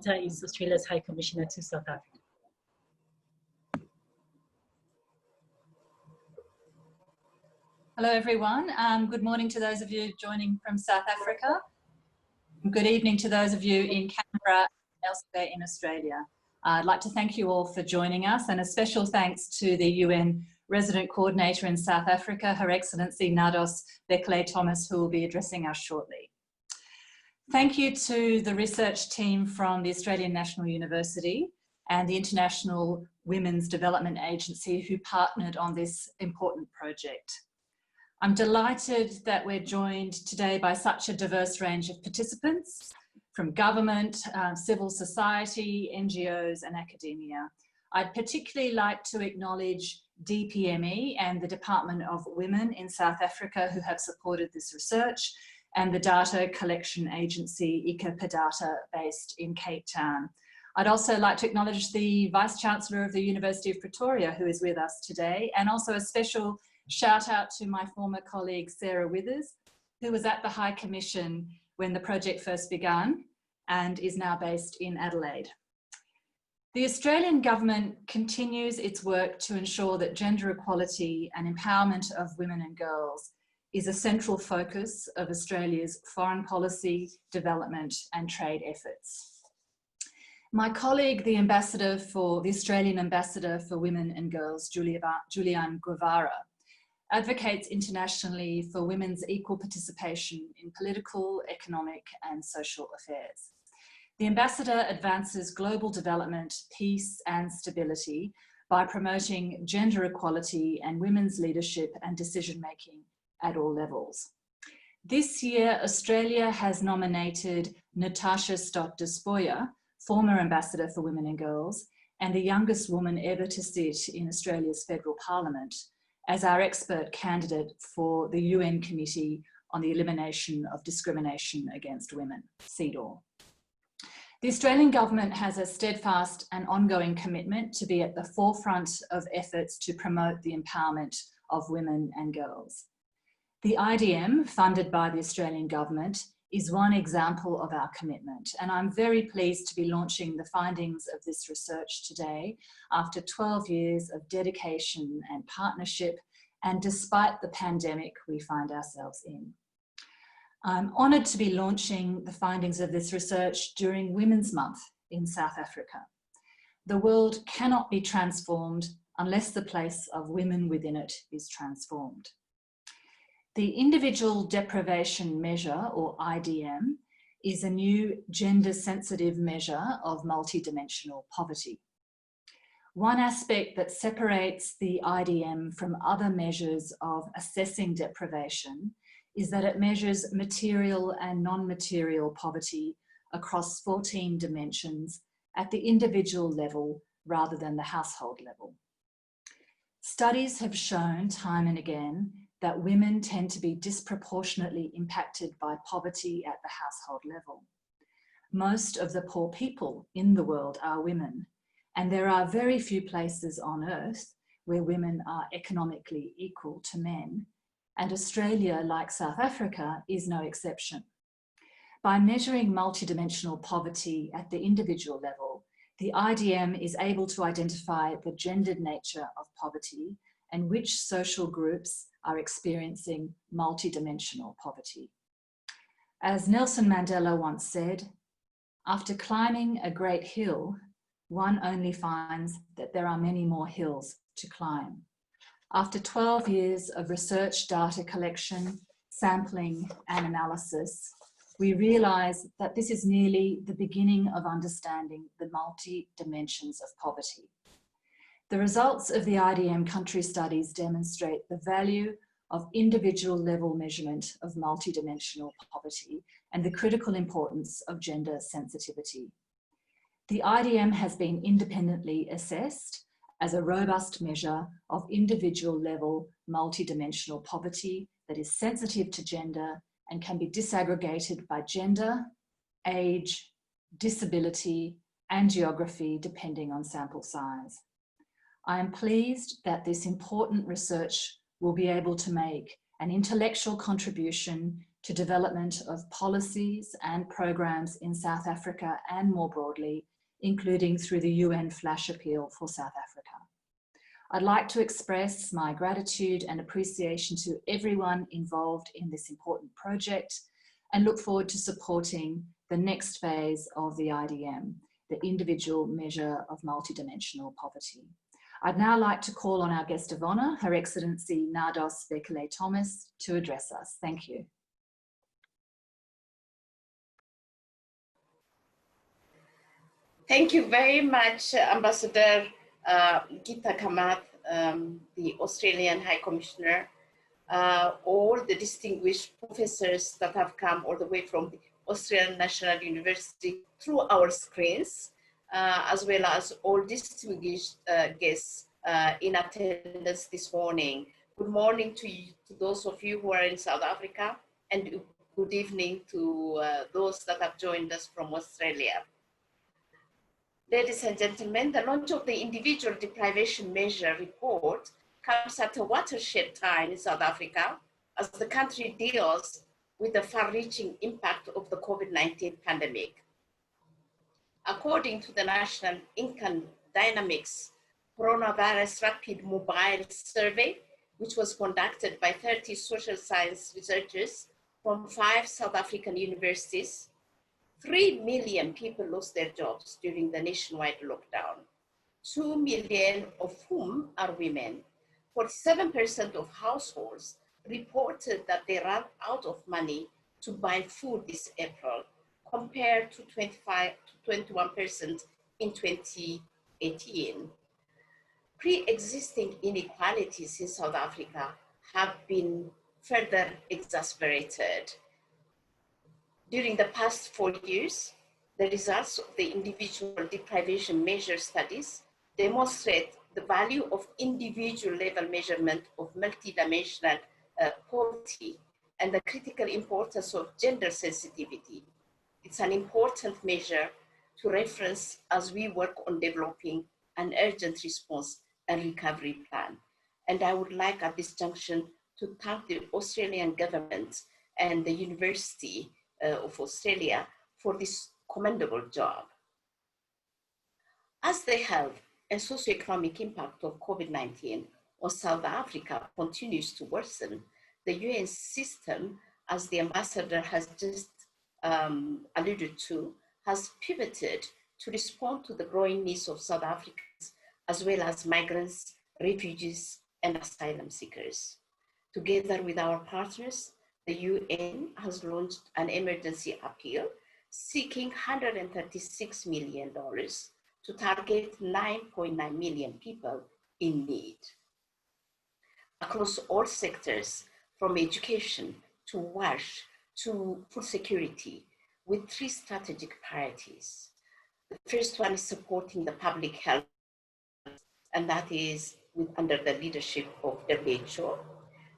Gita is Australia's High Commissioner to South Africa. Hello everyone. Good morning to those of you joining from South Africa. Good evening to those of you in Canberra and elsewhere in Australia. I'd like to thank you all for joining us, and a special thanks to the UN Resident Coordinator in South Africa, Her Excellency Nardos Bekele-Thomas, who will be addressing us shortly. Thank you to the research team from the Australian National University and the International Women's Development Agency who partnered on this important project. I'm delighted that we're joined today by such a diverse range of participants from government, civil society, NGOs and academia. I'd particularly like to acknowledge DPME and the Department of Women in South Africa who have supported this research, and the data collection agency IDM based in Cape Town. I'd also like to acknowledge the Vice-Chancellor of the University of Pretoria who is with us today, and also a special shout out to my former colleague Sarah Withers, who was at the High Commission when the project first began and is now based in Adelaide. The Australian government continues its work to ensure that gender equality and empowerment of women and girls is a central focus of Australia's foreign policy, development and trade efforts. My colleague, the Australian Ambassador for Women and Girls, Julian Guevara, advocates internationally for women's equal participation in political, economic and social affairs. The Ambassador advances global development, peace and stability by promoting gender equality and women's leadership and decision-making at all levels. This year, Australia has nominated Natasha Stott-Despoja, former Ambassador for Women and Girls, and the youngest woman ever to sit in Australia's federal parliament, as our expert candidate for the UN Committee on the Elimination of Discrimination Against Women, CEDAW. The Australian government has a steadfast and ongoing commitment to be at the forefront of efforts to promote the empowerment of women and girls. The IDM, funded by the Australian government, is one example of our commitment, and I'm very pleased to be launching the findings of this research today after 12 years of dedication and partnership, and despite the pandemic we find ourselves in. I'm honoured to be launching the findings of this research during Women's Month in South Africa. The world cannot be transformed unless the place of women within it is transformed. The Individual Deprivation Measure, or IDM, is a new gender-sensitive measure of multidimensional poverty. One aspect that separates the IDM from other measures of assessing deprivation is that it measures material and non-material poverty across 14 dimensions at the individual level rather than the household level. Studies have shown time and again that women tend to be disproportionately impacted by poverty at the household level. Most of the poor people in the world are women, and there are very few places on earth where women are economically equal to men, and Australia, like South Africa, is no exception. By measuring multidimensional poverty at the individual level, the IDM is able to identify the gendered nature of poverty and which social groups are experiencing multidimensional poverty. As Nelson Mandela once said, after climbing a great hill, one only finds that there are many more hills to climb. After 12 years of research, data collection, sampling and analysis, we realise that this is nearly the beginning of understanding the multi-dimensions of poverty. The results of the IDM country studies demonstrate the value of individual level measurement of multidimensional poverty and the critical importance of gender sensitivity. The IDM has been independently assessed as a robust measure of individual level multidimensional poverty that is sensitive to gender and can be disaggregated by gender, age, disability, and geography depending on sample size. I am pleased that this important research will be able to make an intellectual contribution to development of policies and programs in South Africa and more broadly, including through the UN Flash Appeal for South Africa. I'd like to express my gratitude and appreciation to everyone involved in this important project and look forward to supporting the next phase of the IDM, the Individual Measure of Multidimensional Poverty. I'd now like to call on our guest of honour, Her Excellency Nardos Bekele-Thomas, to address us. Thank you. Thank you very much, Ambassador Gita Kamath, the Australian High Commissioner, all the distinguished professors that have come all the way from the Australian National University through our screens, as well as all distinguished guests in attendance this morning. Good morning to you, to those of you who are in South Africa, and good evening to those that have joined us from Australia. Ladies and gentlemen, the launch of the Individual Deprivation Measure report comes at a watershed time in South Africa as the country deals with the far-reaching impact of the COVID-19 pandemic. According to the National Income Dynamics Coronavirus Rapid Mobile Survey, which was conducted by 30 social science researchers from 5 South African universities, 3 million people lost their jobs during the nationwide lockdown, 2 million of whom are women. 47% of households reported that they ran out of money to buy food this April, compared to 25 to 21% in 2018. Pre-existing inequalities in South Africa have been further exacerbated. During the past 4 years, the results of the individual deprivation measure studies demonstrate the value of individual level measurement of multidimensional poverty and the critical importance of gender sensitivity. It's an important measure to reference as we work on developing an urgent response and recovery plan. And I would like at this junction to thank the Australian government and the University of Australia for this commendable job. As the health and socioeconomic impact of COVID-19 on South Africa continues to worsen, the UN system, as the ambassador has just alluded to, has pivoted to respond to the growing needs of South Africans, as well as migrants, refugees, and asylum seekers. Together with our partners, the UN has launched an emergency appeal seeking $136 million to target 9.9 million people in need. Across all sectors, from education to WASH to food security, with 3 strategic priorities. The first one is supporting the public health, and that is under the leadership of WHO.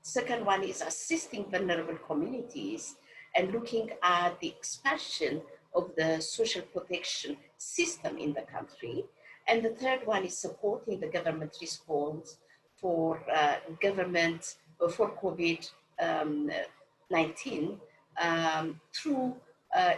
Second one is assisting vulnerable communities and looking at the expansion of the social protection system in the country. And the third one is supporting the government response for COVID-19 through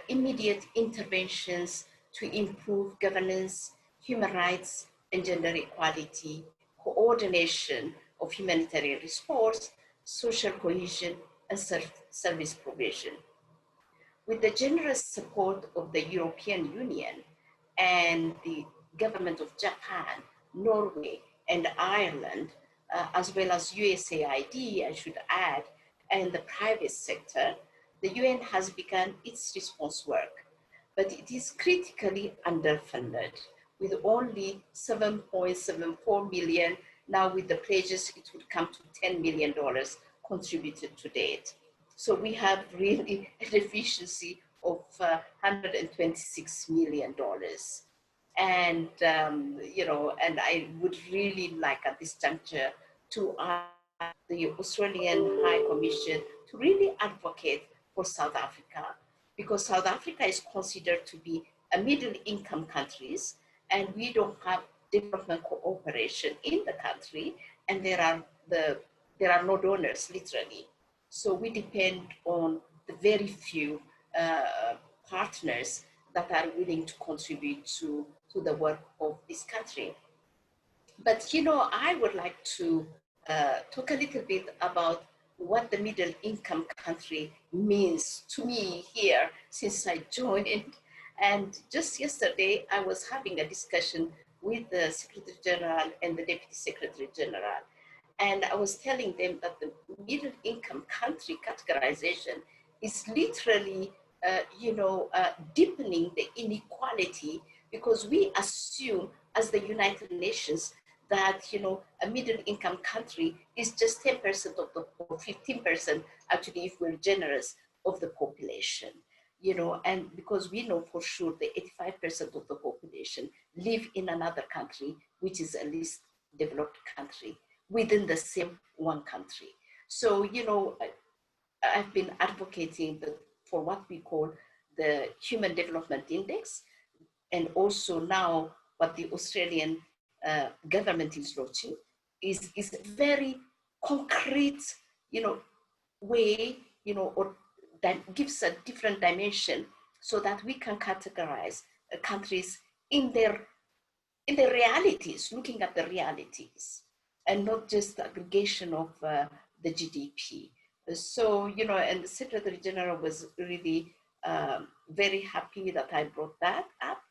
immediate interventions to improve governance, human rights, and gender equality, coordination of humanitarian response, social cohesion, and service provision. With the generous support of the European Union and the government of Japan, Norway, and Ireland, as well as USAID, I should add, and the private sector, the UN has begun its response work, but it is critically underfunded, with only $7.74 million. Now with the pledges, it would come to $10 million contributed to date. So we have really a deficiency of $126 million. And, and I would really like at this juncture to ask the Australian High Commission to really advocate for South Africa, because South Africa is considered to be a middle income country, and we don't have development cooperation in the country, and there are no donors, literally. So we depend on the very few partners that are willing to contribute to the work of this country. But, you know, I would like to talk a little bit about what the middle income country means to me here since I joined. And just yesterday, I was having a discussion with the Secretary General and the Deputy Secretary General. And I was telling them that the middle income country categorization is literally, deepening the inequality, because we assume as the United Nations that, you know, a middle income country is just 10% of the, or 15%, actually, if we're generous, of the population. You know, and because we know for sure the 85% of the population live in another country, which is a least developed country within the same one country. So, you know, I've been advocating for what we call the Human Development Index, and also now what the Australian government is launching is a very concrete, you know, way, you know, or that gives a different dimension so that we can categorize countries in their realities, looking at the realities, and not just the aggregation of the GDP. So, you know, and the Secretary General was really very happy that I brought that up.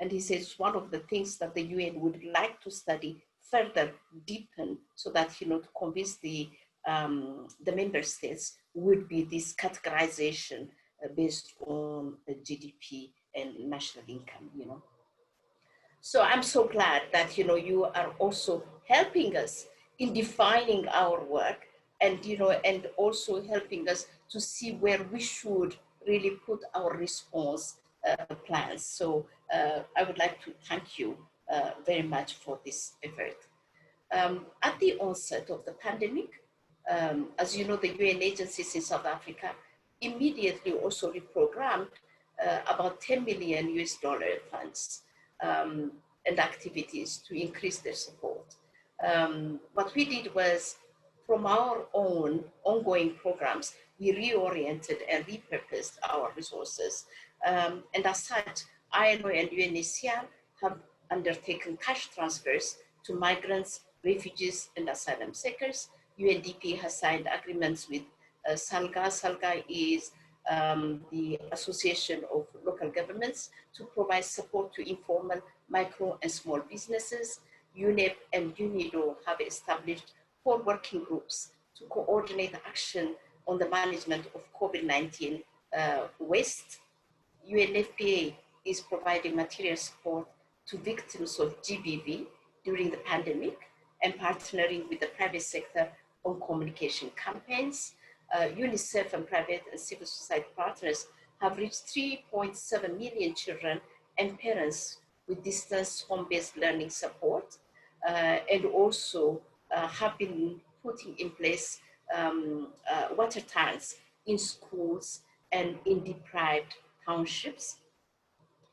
And he says one of the things that the UN would like to study further, deepen, so that, you know, to convince the member states would be this categorization based on the GDP and national income, you know. So I'm so glad that, you know, you are also helping us in defining our work, and, you know, and also helping us to see where we should really put our response plans. So I would like to thank you very much for this effort. At the onset of the pandemic, as you know, the UN agencies in South Africa immediately also reprogrammed about 10 million US dollar funds and activities to increase their support. What we did was, from our own ongoing programs, we reoriented and repurposed our resources. And as such, ILO and UNHCR have undertaken cash transfers to migrants, refugees, and asylum seekers. UNDP has signed agreements with SALGA. SALGA is the Association of Local Governments to provide support to informal, micro, and small businesses. UNEP and UNIDO have established 4 working groups to coordinate action on the management of COVID-19 waste. UNFPA is providing material support to victims of GBV during the pandemic and partnering with the private sector on communication campaigns. UNICEF and private and civil society partners have reached 3.7 million children and parents with distance home-based learning support, and also have been putting in place water tanks in schools and in deprived townships.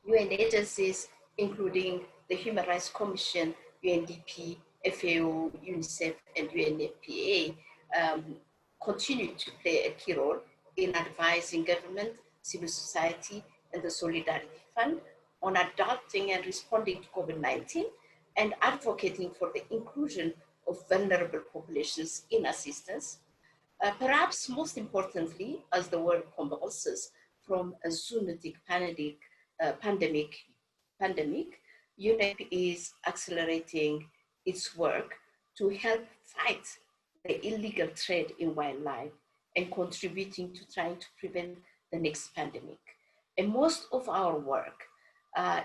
UN agencies, including the Human Rights Commission, UNDP, FAO, UNICEF, and UNFPA, continue to play a key role in advising government, civil society, and the Solidarity Fund on adapting and responding to COVID-19 and advocating for the inclusion of vulnerable populations in assistance. Perhaps most importantly, as the world convulses from a zoonotic pandemic, UNEP is accelerating its work to help fight the illegal trade in wildlife and contributing to trying to prevent the next pandemic. And most of our work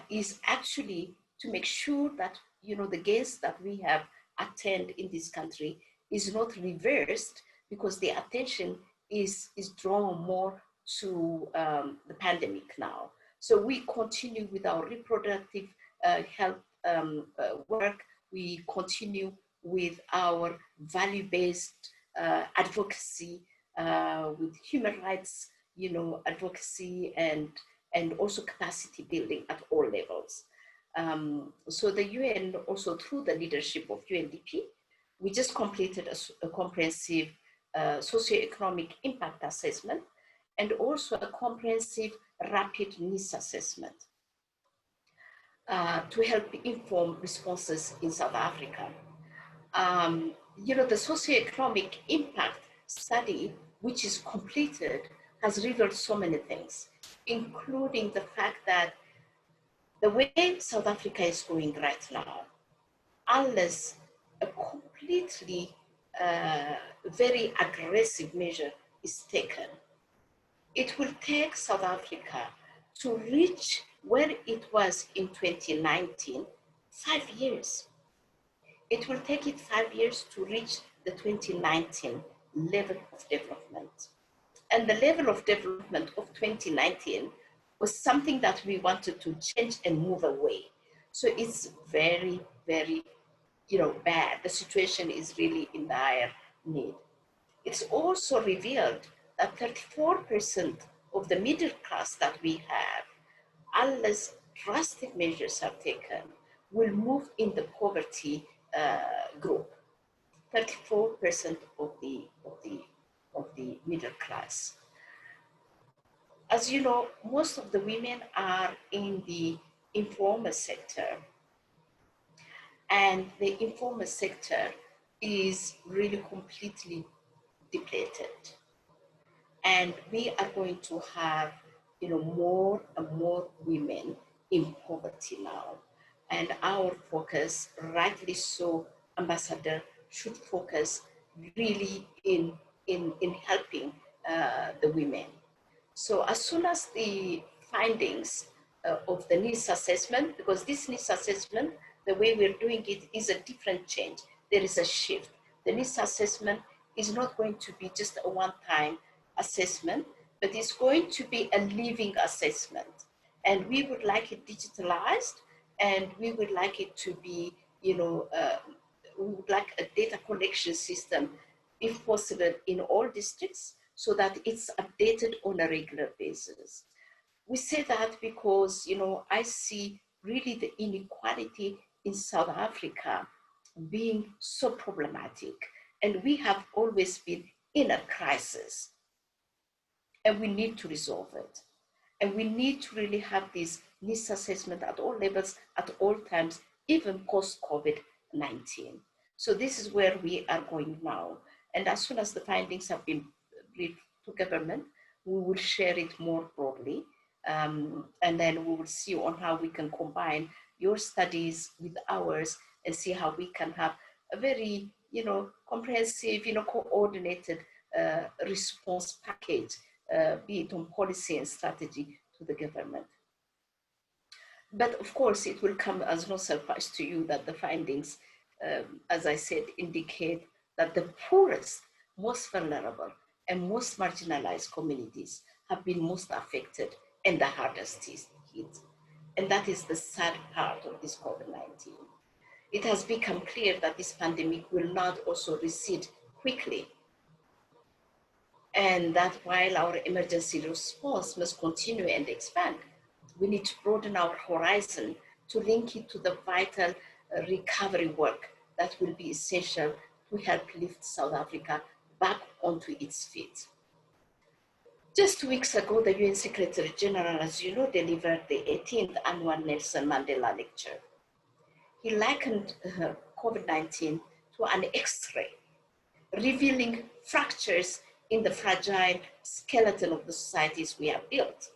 is actually to make sure that, you know, the gains that we have attained in this country is not reversed, because the attention is drawn more to the pandemic now. So we continue with our reproductive health work. We continue with our value-based advocacy, with human rights, you know, advocacy, and also capacity building at all levels. So the UN also, through the leadership of UNDP, we just completed a comprehensive socioeconomic impact assessment, and also a comprehensive rapid needs assessment to help inform responses in South Africa. You know, the socioeconomic impact study, which is completed, has revealed so many things, including the fact that the way South Africa is going right now, unless a completely very aggressive measure is taken, it will take South Africa to reach where it was in 2019, 5 years. It will take it 5 years to reach the 2019 level of development. And the level of development of 2019 was something that we wanted to change and move away. So it's very, very, you know, bad. The situation is really in dire need. It's also revealed that 34% of the middle class that we have, unless drastic measures are taken, will move in the poverty group. 34% of the middle class. As you know, most of the women are in the informal sector, and the informal sector is really completely depleted. And we are going to have, you know, more and more women in poverty now. And our focus, rightly so, Ambassador, should focus really in helping the women. So as soon as the findings of the needs assessment, because this needs assessment, the way we're doing it is a different change. There is a shift. The needs assessment is not going to be just a one-time assessment, but it's going to be a living assessment. And we would like it digitalized, and we would like it to be, you know, we would like a data collection system, if possible, in all districts, so that it's updated on a regular basis. We say that because, you know, I see really the inequality in South Africa being so problematic, and we have always been in a crisis, and we need to resolve it. And we need to really have this needs assessment at all levels, at all times, even post-COVID-19. So this is where we are going now. And as soon as the findings have been briefed to government, we will share it more broadly. And then we will see on how we can combine your studies with ours and see how we can have a very, you know, comprehensive, you know, coordinated response package, be it on policy and strategy to the government. But of course, it will come as no surprise to you that the findings, as I said, indicate that the poorest, most vulnerable, and most marginalized communities have been most affected and the hardest hit. And that is the sad part of this COVID-19. It has become clear that this pandemic will not also recede quickly, and that while our emergency response must continue and expand, we need to broaden our horizon to link it to the vital recovery work that will be essential to help lift South Africa back onto its feet. Just 2 weeks ago, the UN Secretary General, as you know, delivered the 18th annual Nelson Mandela lecture. He likened COVID-19 to an X-ray, revealing fractures in the fragile skeleton of the societies we have built.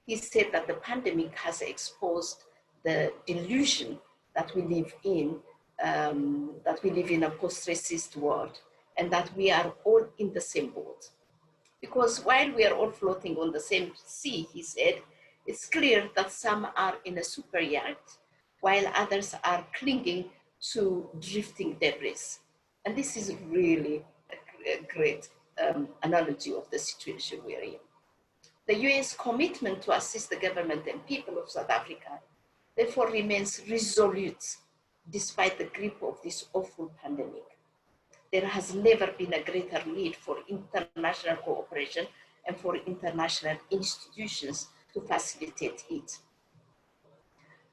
He said that the pandemic has exposed the delusion that we live in a post-racist world, and that we are all in the same boat. Because while we are all floating on the same sea, he said, it's clear that some are in a super yacht, while others are clinging to drifting debris. And this is really a great analogy of the situation we're in. The UN's commitment to assist the government and people of South Africa therefore remains resolute despite the grip of this awful pandemic. There has never been a greater need for international cooperation and for international institutions to facilitate it.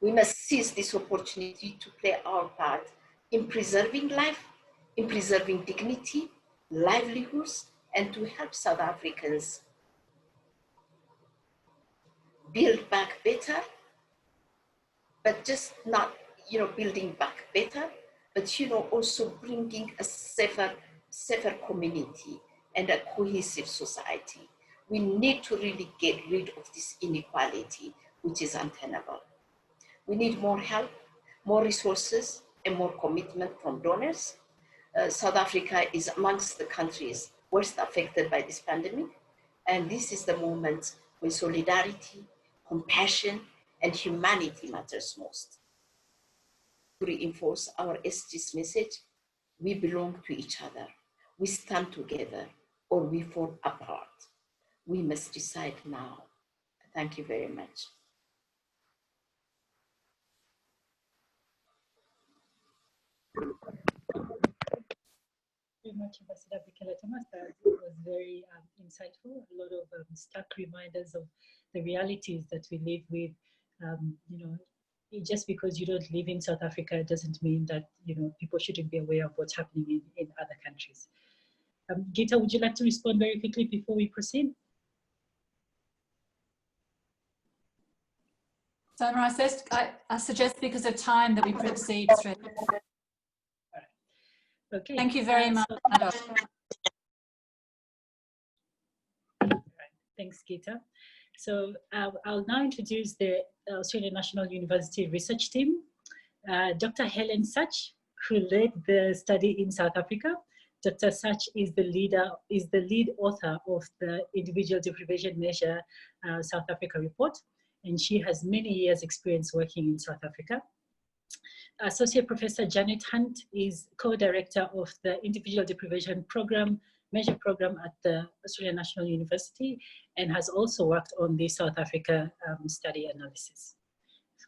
We must seize this opportunity to play our part in preserving life, in preserving dignity, livelihoods, and to help South Africans build back better, but just not, building back better, but, also bringing a safer community and a cohesive society. We need to really get rid of this inequality, which is untenable. We need more help, more resources, and more commitment from donors. South Africa is amongst the countries worst affected by this pandemic. And this is the moment when solidarity, compassion, and humanity matters most. To reinforce our SG's message, we belong to each other. We stand together or we fall apart. We must decide now. Thank you very much. Very much, Ambassador Bekele-Thomas. It was very insightful. A lot of stark reminders of the realities that we live with. Just because you don't live in South Africa doesn't mean that people shouldn't be aware of what's happening in other countries. Gita, would you like to respond very quickly before we proceed? So I suggest because of time that we proceed straight. Okay. Thank you very much, Nardos. Thanks, Gita. So I'll now introduce the Australian National University research team. Dr. Helen Suich, who led the study in South Africa. Dr. Suich is the lead author of the Individual Deprivation Measure South Africa report, and she has many years experience working in South Africa. Associate Professor Janet Hunt is co-director of the Individual Deprivation Measure Program at the Australian National University and has also worked on the South Africa study analysis.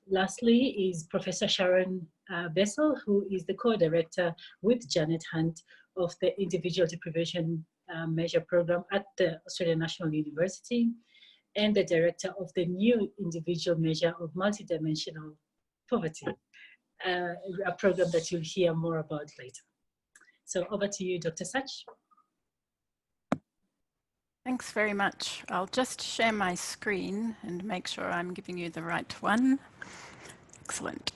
Lastly is Professor Sharon Bessell, who is the co-director with Janet Hunt of the Individual Deprivation Measure Program at the Australian National University and the director of the new individual measure of multidimensional poverty, a program that you'll hear more about later. So over to you, Dr. Suich. Thanks very much. I'll just share my screen and make sure I'm giving you the right one. Excellent.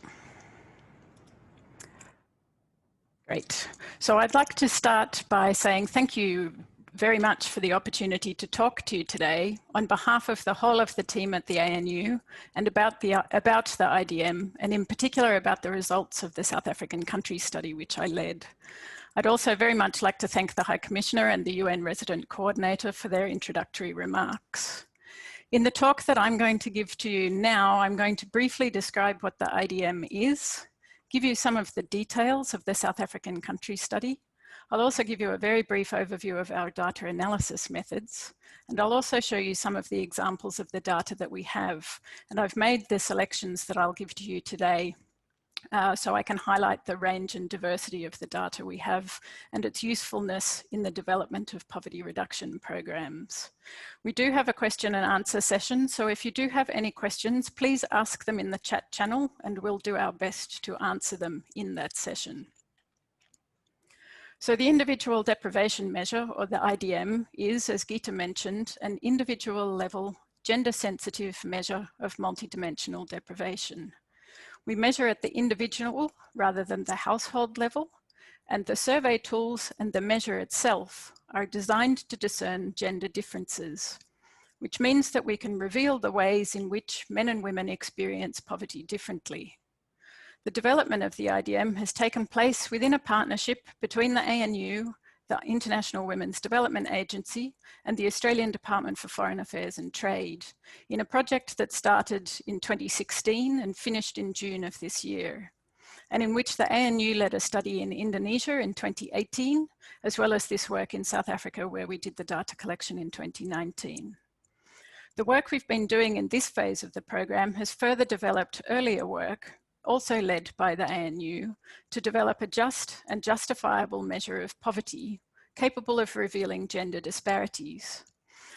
Great. So I'd like to start by saying thank you very much for the opportunity to talk to you today on behalf of the whole of the team at the ANU and about the IDM, and in particular about the results of the South African country study, which I led. I'd also very much like to thank the High Commissioner and the UN Resident Coordinator for their introductory remarks. In the talk that I'm going to give to you now, I'm going to briefly describe what the IDM is, give you some of the details of the South African country study. I'll also give you a very brief overview of our data analysis methods, and I'll also show you some of the examples of the data that we have. And I've made the selections that I'll give to you today so I can highlight the range and diversity of the data we have and its usefulness in the development of poverty reduction programs. We do have a question and answer session, so if you do have any questions, please ask them in the chat channel and we'll do our best to answer them in that session. So the individual deprivation measure, or the IDM, is, as Gita mentioned, an individual level, gender sensitive measure of multidimensional deprivation. We measure at the individual rather than the household level, and the survey tools and the measure itself are designed to discern gender differences, which means that we can reveal the ways in which men and women experience poverty differently. The development of the IDM has taken place within a partnership between the ANU, the International Women's Development Agency, and the Australian Department for Foreign Affairs and Trade in a project that started in 2016 and finished in June of this year, and in which the ANU led a study in Indonesia in 2018, as well as this work in South Africa, where we did the data collection in 2019. The work we've been doing in this phase of the program has further developed earlier work, also led by the ANU, to develop a just and justifiable measure of poverty capable of revealing gender disparities.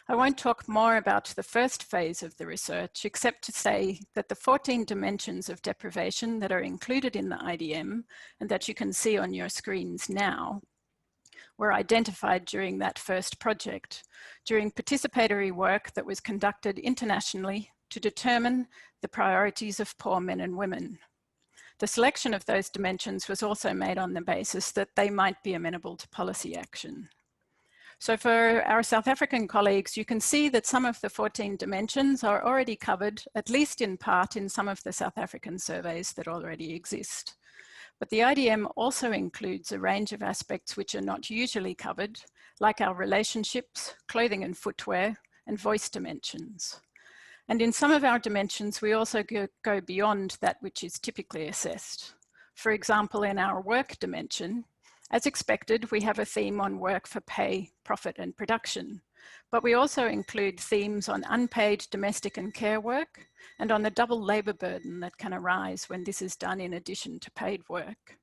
I won't talk more about the first phase of the research, except to say that the 14 dimensions of deprivation that are included in the IDM and that you can see on your screens now were identified during that first project, during participatory work that was conducted internationally to determine the priorities of poor men and women. The selection of those dimensions was also made on the basis that they might be amenable to policy action. So for our South African colleagues, you can see that some of the 14 dimensions are already covered, at least in part, in some of the South African surveys that already exist. But the IDM also includes a range of aspects which are not usually covered, like our relationships, clothing and footwear, and voice dimensions. And in some of our dimensions, we also go beyond that which is typically assessed. For example, in our work dimension, as expected, we have a theme on work for pay, profit, and production. But we also include themes on unpaid domestic and care work and on the double labour burden that can arise when this is done in addition to paid work.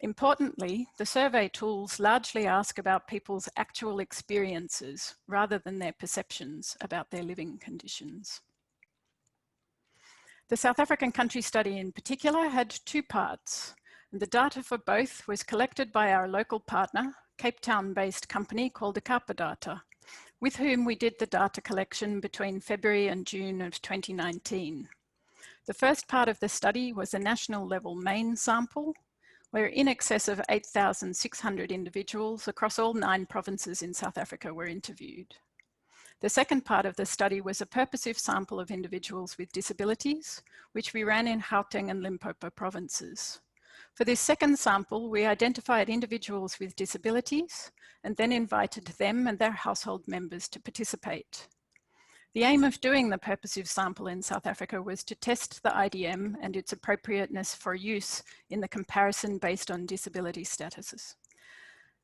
Importantly, the survey tools largely ask about people's actual experiences rather than their perceptions about their living conditions. The South African country study in particular had two parts. The data for both was collected by our local partner, Cape Town-based company called Ikapa Data, with whom we did the data collection between February and June of 2019. The first part of the study was a national level main sample, where in excess of 8,600 individuals across all 9 provinces in South Africa were interviewed. The second part of the study was a purposive sample of individuals with disabilities, which we ran in Gauteng and Limpopo provinces. For this second sample, we identified individuals with disabilities and then invited them and their household members to participate. The aim of doing the purposive sample in South Africa was to test the IDM and its appropriateness for use in the comparison based on disability statuses.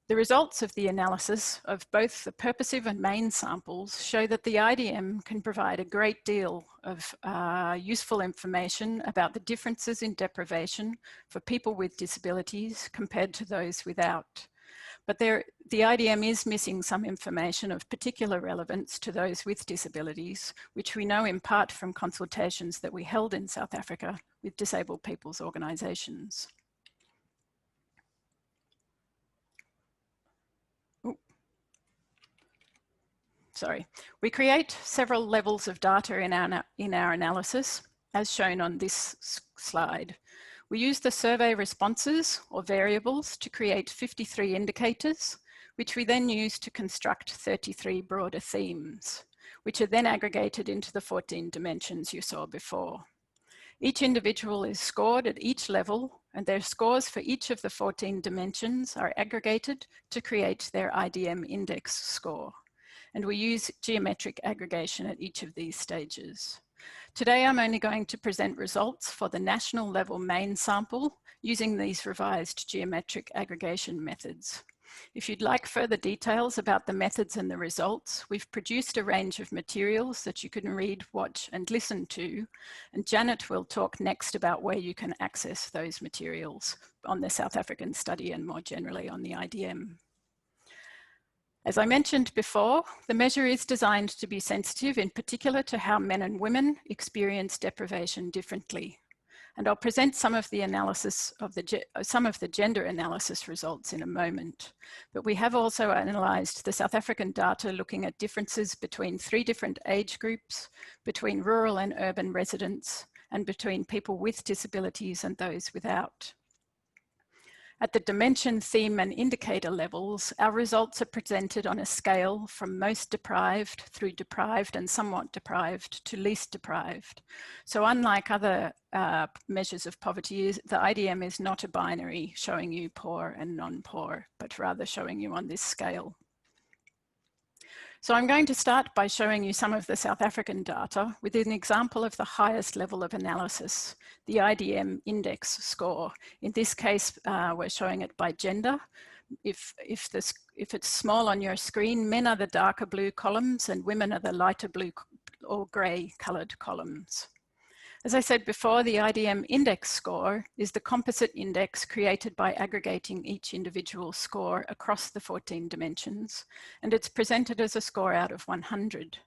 The results of the analysis of both the purposive and main samples show that the IDM can provide a great deal of useful information about the differences in deprivation for people with disabilities compared to those without. But the IDM is missing some information of particular relevance to those with disabilities, which we know in part from consultations that we held in South Africa with disabled people's organisations. We create several levels of data in our analysis, as shown on this slide. We use the survey responses or variables to create 53 indicators, which we then use to construct 33 broader themes, which are then aggregated into the 14 dimensions you saw before. Each individual is scored at each level, and their scores for each of the 14 dimensions are aggregated to create their IDM Index Score. And we use geometric aggregation at each of these stages. Today, I'm only going to present results for the national level main sample using these revised geometric aggregation methods. If you'd like further details about the methods and the results, we've produced a range of materials that you can read, watch, and listen to. And Janet will talk next about where you can access those materials on the South African study and more generally on the IDM. As I mentioned before, the measure is designed to be sensitive in particular to how men and women experience deprivation differently. And I'll present some of the analysis of the gender analysis results in a moment. But we have also analysed the South African data looking at differences between 3 different age groups, between rural and urban residents, and between people with disabilities and those without. At the dimension, theme, and indicator levels, our results are presented on a scale from most deprived through deprived and somewhat deprived to least deprived. So unlike other measures of poverty, the IDM is not a binary showing you poor and non-poor, but rather showing you on this scale. So I'm going to start by showing you some of the South African data with an example of the highest level of analysis, the IDM Index Score. In this case, we're showing it by gender. If it's small on your screen, men are the darker blue columns and women are the lighter blue or grey coloured columns. As I said before, the IDM Index Score is the composite index created by aggregating each individual score across the 14 dimensions, and it's presented as a score out of 100.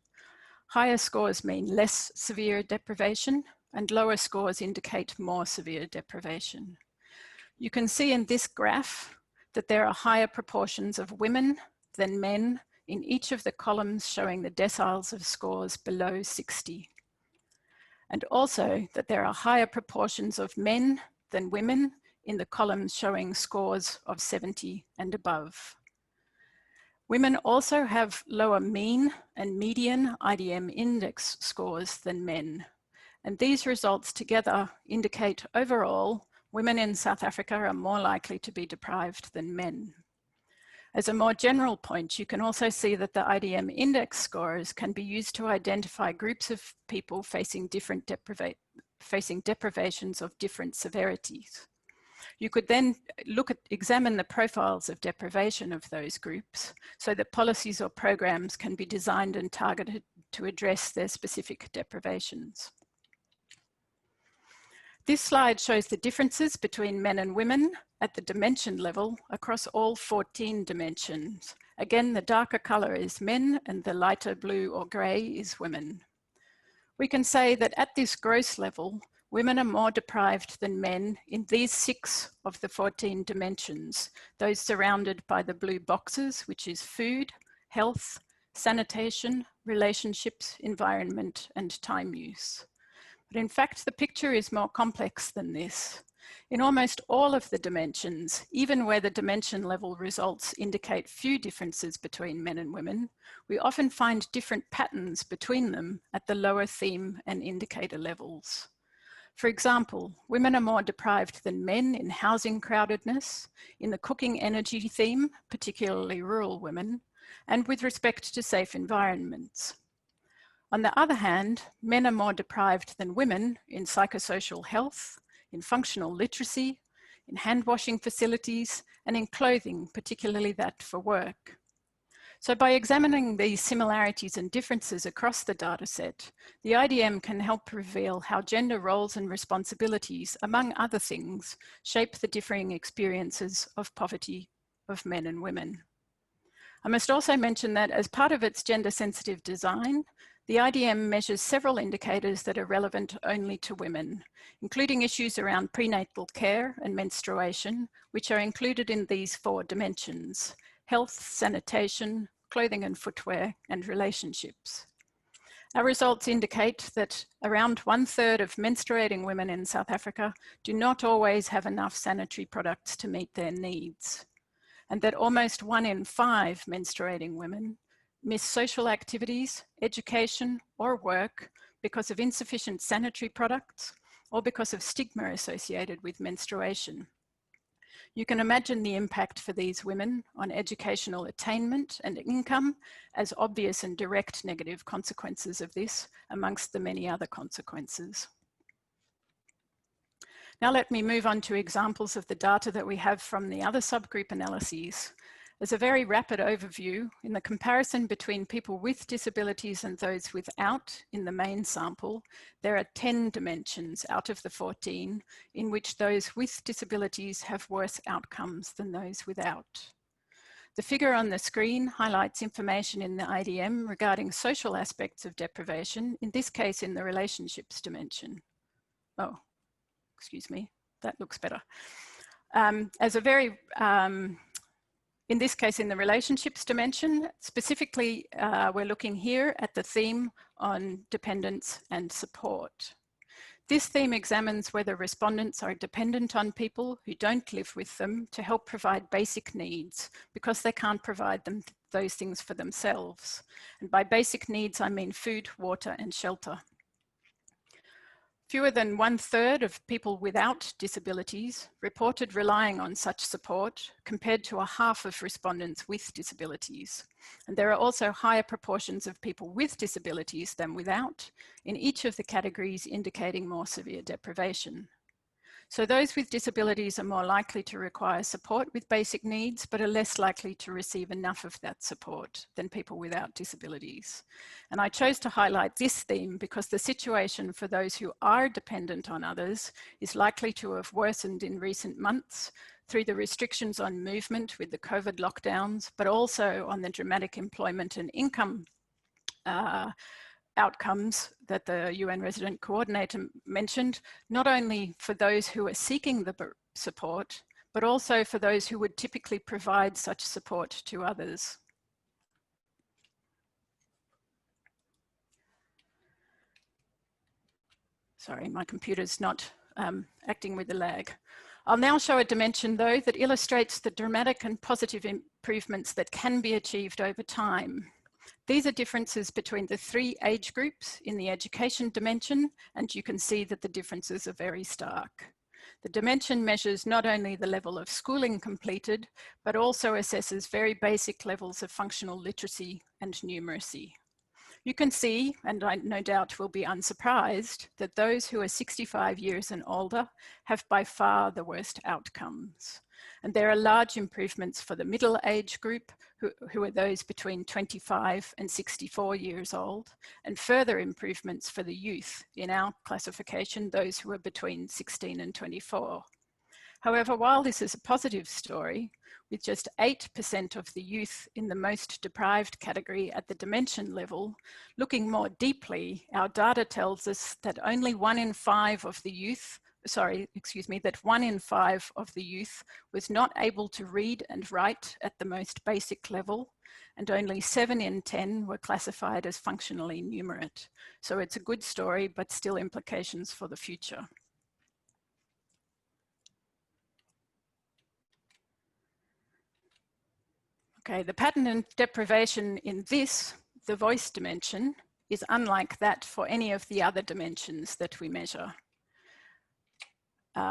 Higher scores mean less severe deprivation, and lower scores indicate more severe deprivation. You can see in this graph that there are higher proportions of women than men in each of the columns showing the deciles of scores below 60. and also that there are higher proportions of men than women in the columns showing scores of 70 and above. Women also have lower mean and median IDM index scores than men, and these results together indicate overall women in South Africa are more likely to be deprived than men. As a more general point, you can also see that the IDM index scores can be used to identify groups of people facing deprivations of different severities. You could then examine the profiles of deprivation of those groups so that policies or programs can be designed and targeted to address their specific deprivations. This slide shows the differences between men and women at the dimension level across all 14 dimensions. Again, the darker color is men and the lighter blue or gray is women. We can say that at this gross level, women are more deprived than men in these 6 of the 14 dimensions, those surrounded by the blue boxes, which is food, health, sanitation, relationships, environment, and time use. But in fact, the picture is more complex than this. In almost all of the dimensions, even where the dimension level results indicate few differences between men and women, we often find different patterns between them at the lower theme and indicator levels. For example, women are more deprived than men in housing crowdedness, in the cooking energy theme, particularly rural women, and with respect to safe environments. On the other hand, men are more deprived than women in psychosocial health, in functional literacy, in hand-washing facilities, and in clothing, particularly that for work. So by examining these similarities and differences across the dataset, the IDM can help reveal how gender roles and responsibilities, among other things, shape the differing experiences of poverty of men and women. I must also mention that as part of its gender-sensitive design, the IDM measures several indicators that are relevant only to women, including issues around prenatal care and menstruation, which are included in these 4 dimensions: health, sanitation, clothing and footwear, and relationships. Our results indicate that around 1/3 of menstruating women in South Africa do not always have enough sanitary products to meet their needs, and that almost 1 in 5 menstruating women miss social activities, education, or work because of insufficient sanitary products or because of stigma associated with menstruation. You can imagine the impact for these women on educational attainment and income as obvious and direct negative consequences of this, amongst the many other consequences. Now let me move on to examples of the data that we have from the other subgroup analyses. As a very rapid overview, in the comparison between people with disabilities and those without in the main sample, there are 10 dimensions out of the 14 in which those with disabilities have worse outcomes than those without. The figure on the screen highlights information in the IDM regarding social aspects of deprivation, in this case in the relationships dimension. Oh, excuse me, that looks better. In this case, in the relationships dimension, specifically, we're looking here at the theme on dependence and support. This theme examines whether respondents are dependent on people who don't live with them to help provide basic needs because they can't provide those things for themselves. And by basic needs, I mean food, water, and shelter. Fewer than 1/3 of people without disabilities reported relying on such support compared to 1/2 of respondents with disabilities. And there are also higher proportions of people with disabilities than without, in each of the categories indicating more severe deprivation. So those with disabilities are more likely to require support with basic needs, but are less likely to receive enough of that support than people without disabilities. And I chose to highlight this theme because the situation for those who are dependent on others is likely to have worsened in recent months through the restrictions on movement with the COVID lockdowns, but also on the dramatic employment and income outcomes that the UN resident coordinator mentioned, not only for those who are seeking the support, but also for those who would typically provide such support to others. Sorry, my computer's not acting with the lag. I'll now show a dimension though that illustrates the dramatic and positive improvements that can be achieved over time. These are differences between the 3 age groups in the education dimension, and you can see that the differences are very stark. The dimension measures not only the level of schooling completed, but also assesses very basic levels of functional literacy and numeracy. You can see, and I no doubt will be unsurprised, that those who are 65 years and older have by far the worst outcomes. And there are large improvements for the middle age group, who are those between 25 and 64 years old, and further improvements for the youth in our classification, those who are between 16 and 24. However, while this is a positive story, with just 8% of the youth in the most deprived category at the dimension level, looking more deeply, our data tells us that only 1 in 5 of the youth, that 1 in 5 of the youth was not able to read and write at the most basic level, and only 7 in 10 were classified as functionally numerate. So it's a good story, but still implications for the future. Okay, the pattern and deprivation in this, the voice dimension, is unlike that for any of the other dimensions that we measure.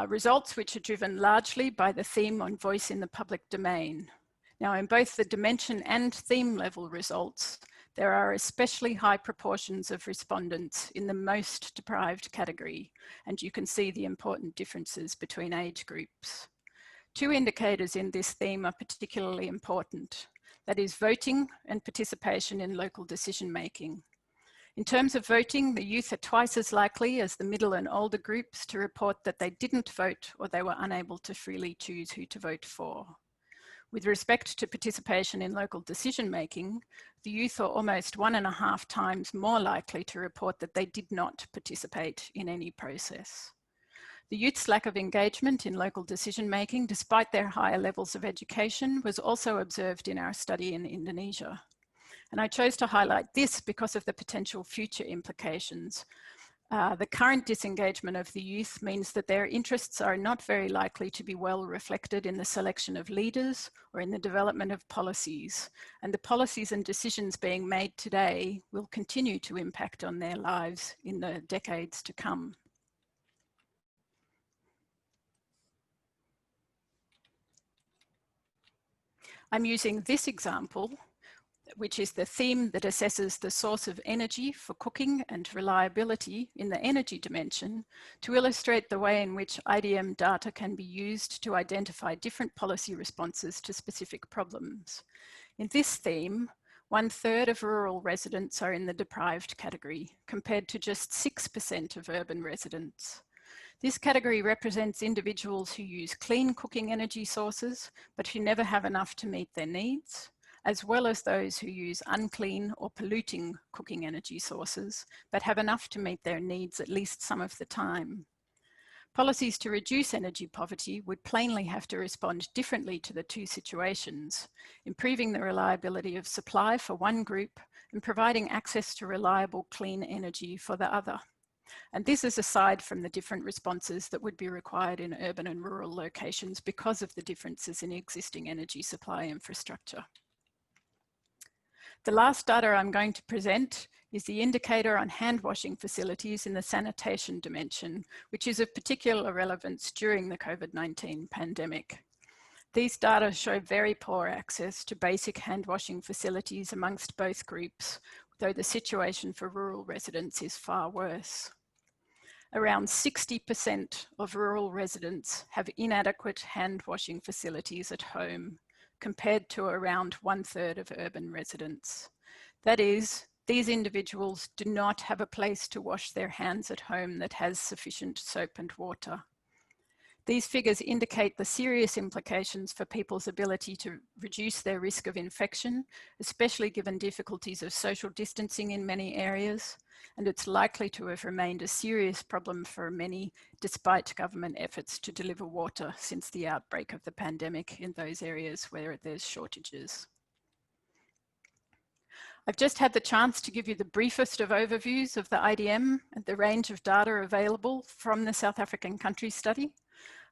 Results which are driven largely by the theme on voice in the public domain. Now, in both the dimension and theme level results, there are especially high proportions of respondents in the most deprived category, and you can see the important differences between age groups. 2 indicators in this theme are particularly important. That is voting and participation in local decision making. In terms of voting, the youth are twice as likely as the middle and older groups to report that they didn't vote or they were unable to freely choose who to vote for. With respect to participation in local decision making, the youth are almost 1.5 times more likely to report that they did not participate in any process. The youth's lack of engagement in local decision making, despite their higher levels of education, was also observed in our study in Indonesia. And I chose to highlight this because of the potential future implications. The current disengagement of the youth means that their interests are not very likely to be well reflected in the selection of leaders or in the development of policies. And the policies and decisions being made today will continue to impact on their lives in the decades to come. I'm using this example, which is the theme that assesses the source of energy for cooking and reliability in the energy dimension, to illustrate the way in which IDM data can be used to identify different policy responses to specific problems. In this theme, 1/3 of rural residents are in the deprived category, compared to just 6% of urban residents. This category represents individuals who use clean cooking energy sources, but who never have enough to meet their needs, as well as those who use unclean or polluting cooking energy sources, but have enough to meet their needs at least some of the time. Policies to reduce energy poverty would plainly have to respond differently to the 2 situations, improving the reliability of supply for one group and providing access to reliable clean energy for the other. And this is aside from the different responses that would be required in urban and rural locations because of the differences in existing energy supply infrastructure. The last data I'm going to present is the indicator on hand washing facilities in the sanitation dimension, which is of particular relevance during the COVID-19 pandemic. These data show very poor access to basic hand washing facilities amongst both groups, though the situation for rural residents is far worse. Around 60% of rural residents have inadequate hand washing facilities at home, compared to around 1/3 of urban residents. That is, these individuals do not have a place to wash their hands at home that has sufficient soap and water. These figures indicate the serious implications for people's ability to reduce their risk of infection, especially given difficulties of social distancing in many areas, and it's likely to have remained a serious problem for many despite government efforts to deliver water since the outbreak of the pandemic in those areas where there's shortages. I've just had the chance to give you the briefest of overviews of the IDM and the range of data available from the South African country study.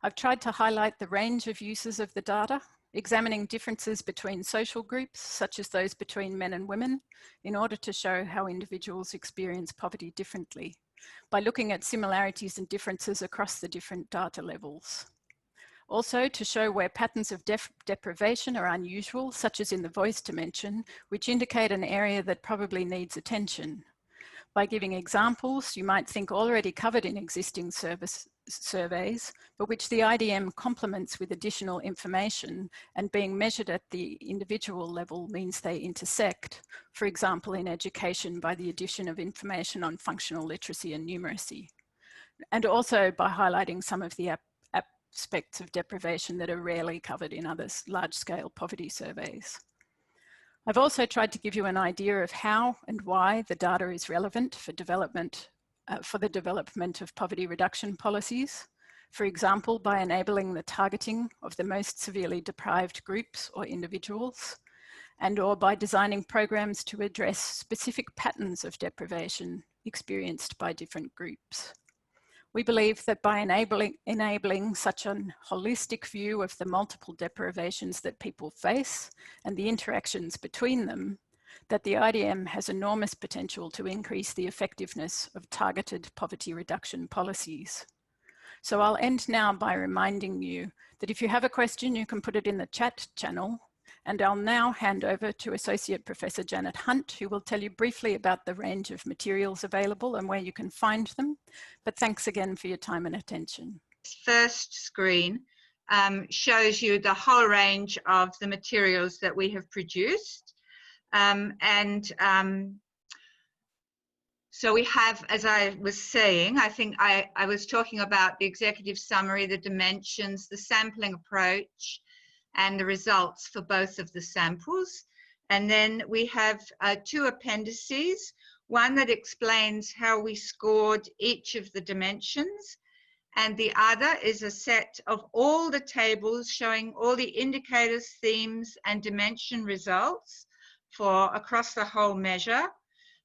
I've tried to highlight the range of uses of the data, examining differences between social groups, such as those between men and women, in order to show how individuals experience poverty differently, by looking at similarities and differences across the different data levels. Also, to show where patterns of deprivation are unusual, such as in the voice dimension, which indicate an area that probably needs attention. By giving examples you might think already covered in existing surveys, but which the IDM complements with additional information, and being measured at the individual level means they intersect, for example in education by the addition of information on functional literacy and numeracy, and also by highlighting some of the aspects of deprivation that are rarely covered in other large-scale poverty surveys. I've also tried to give you an idea of how and why the data is relevant for the development of poverty reduction policies, for example, by enabling the targeting of the most severely deprived groups or individuals, and/or by designing programs to address specific patterns of deprivation experienced by different groups. We believe that by enabling such a holistic view of the multiple deprivations that people face and the interactions between them, that the IDM has enormous potential to increase the effectiveness of targeted poverty reduction policies. So I'll end now by reminding you that if you have a question, you can put it in the chat channel. And I'll now hand over to Associate Professor Janet Hunt, who will tell you briefly about the range of materials available and where you can find them. But thanks again for your time and attention. First screen shows you the whole range of the materials that we have produced. So we have, as I was saying, I think I was talking about the executive summary, the dimensions, the sampling approach, and the results for both of the samples. And then we have two appendices, one that explains how we scored each of the dimensions, and the other is a set of all the tables showing all the indicators, themes, and dimension results for across the whole measure,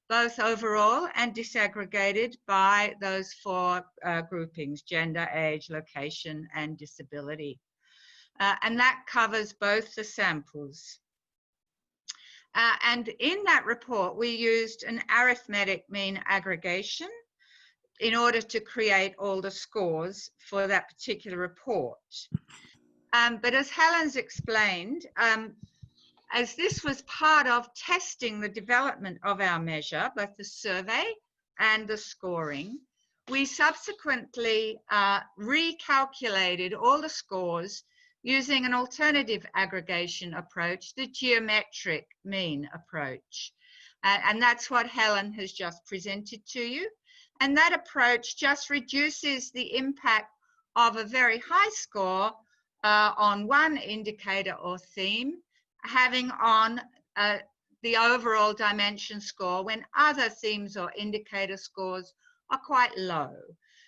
both overall and disaggregated by those four groupings: gender, age, location, and disability. And that covers both the samples. And in that report, we used an arithmetic mean aggregation in order to create all the scores for that particular report. But as Helen's explained, as this was part of testing the development of our measure, both the survey and the scoring, we subsequently recalculated all the scores using an alternative aggregation approach, the geometric mean approach. And that's what Helen has just presented to you. And that approach just reduces the impact of a very high score on one indicator or theme, having on the overall dimension score when other themes or indicator scores are quite low.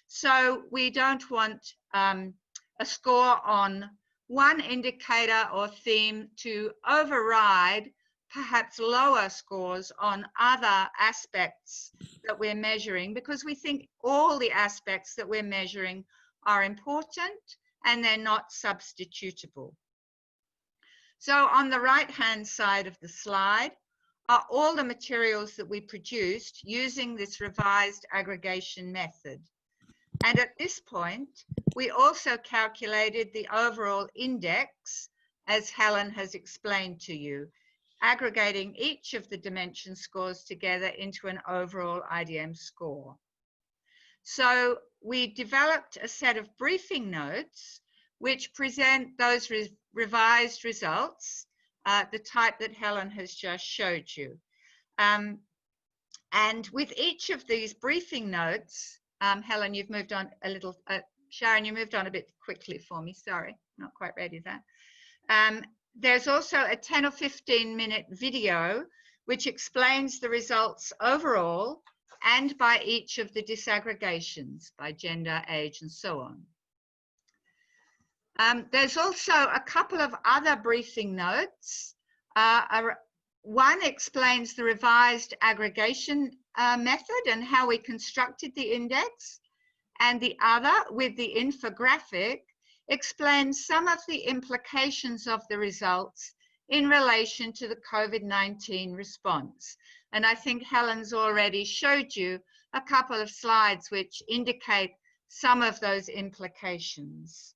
So we don't want a score on one indicator or theme to override perhaps lower scores on other aspects that we're measuring, because we think all the aspects that we're measuring are important and they're not substitutable. So on the right-hand side of the slide are all the materials that we produced using this revised aggregation method. And at this point, we also calculated the overall index, as Helen has explained to you, aggregating each of the dimension scores together into an overall IDM score. So we developed a set of briefing notes which present those revised results, the type that Helen has just showed you. And with each of these briefing notes, Helen, you've moved on a little, Sharon, you moved on a bit quickly for me, sorry, not quite ready there. There's also a 10 or 15-minute video which explains the results overall and by each of the disaggregations, by gender, age, and so on. There's also a couple of other briefing notes one explains the revised aggregation method and how we constructed the index, and the other, with the infographic, explains some of the implications of the results in relation to the COVID-19 response. And I think Helen's already showed you a couple of slides which indicate some of those implications.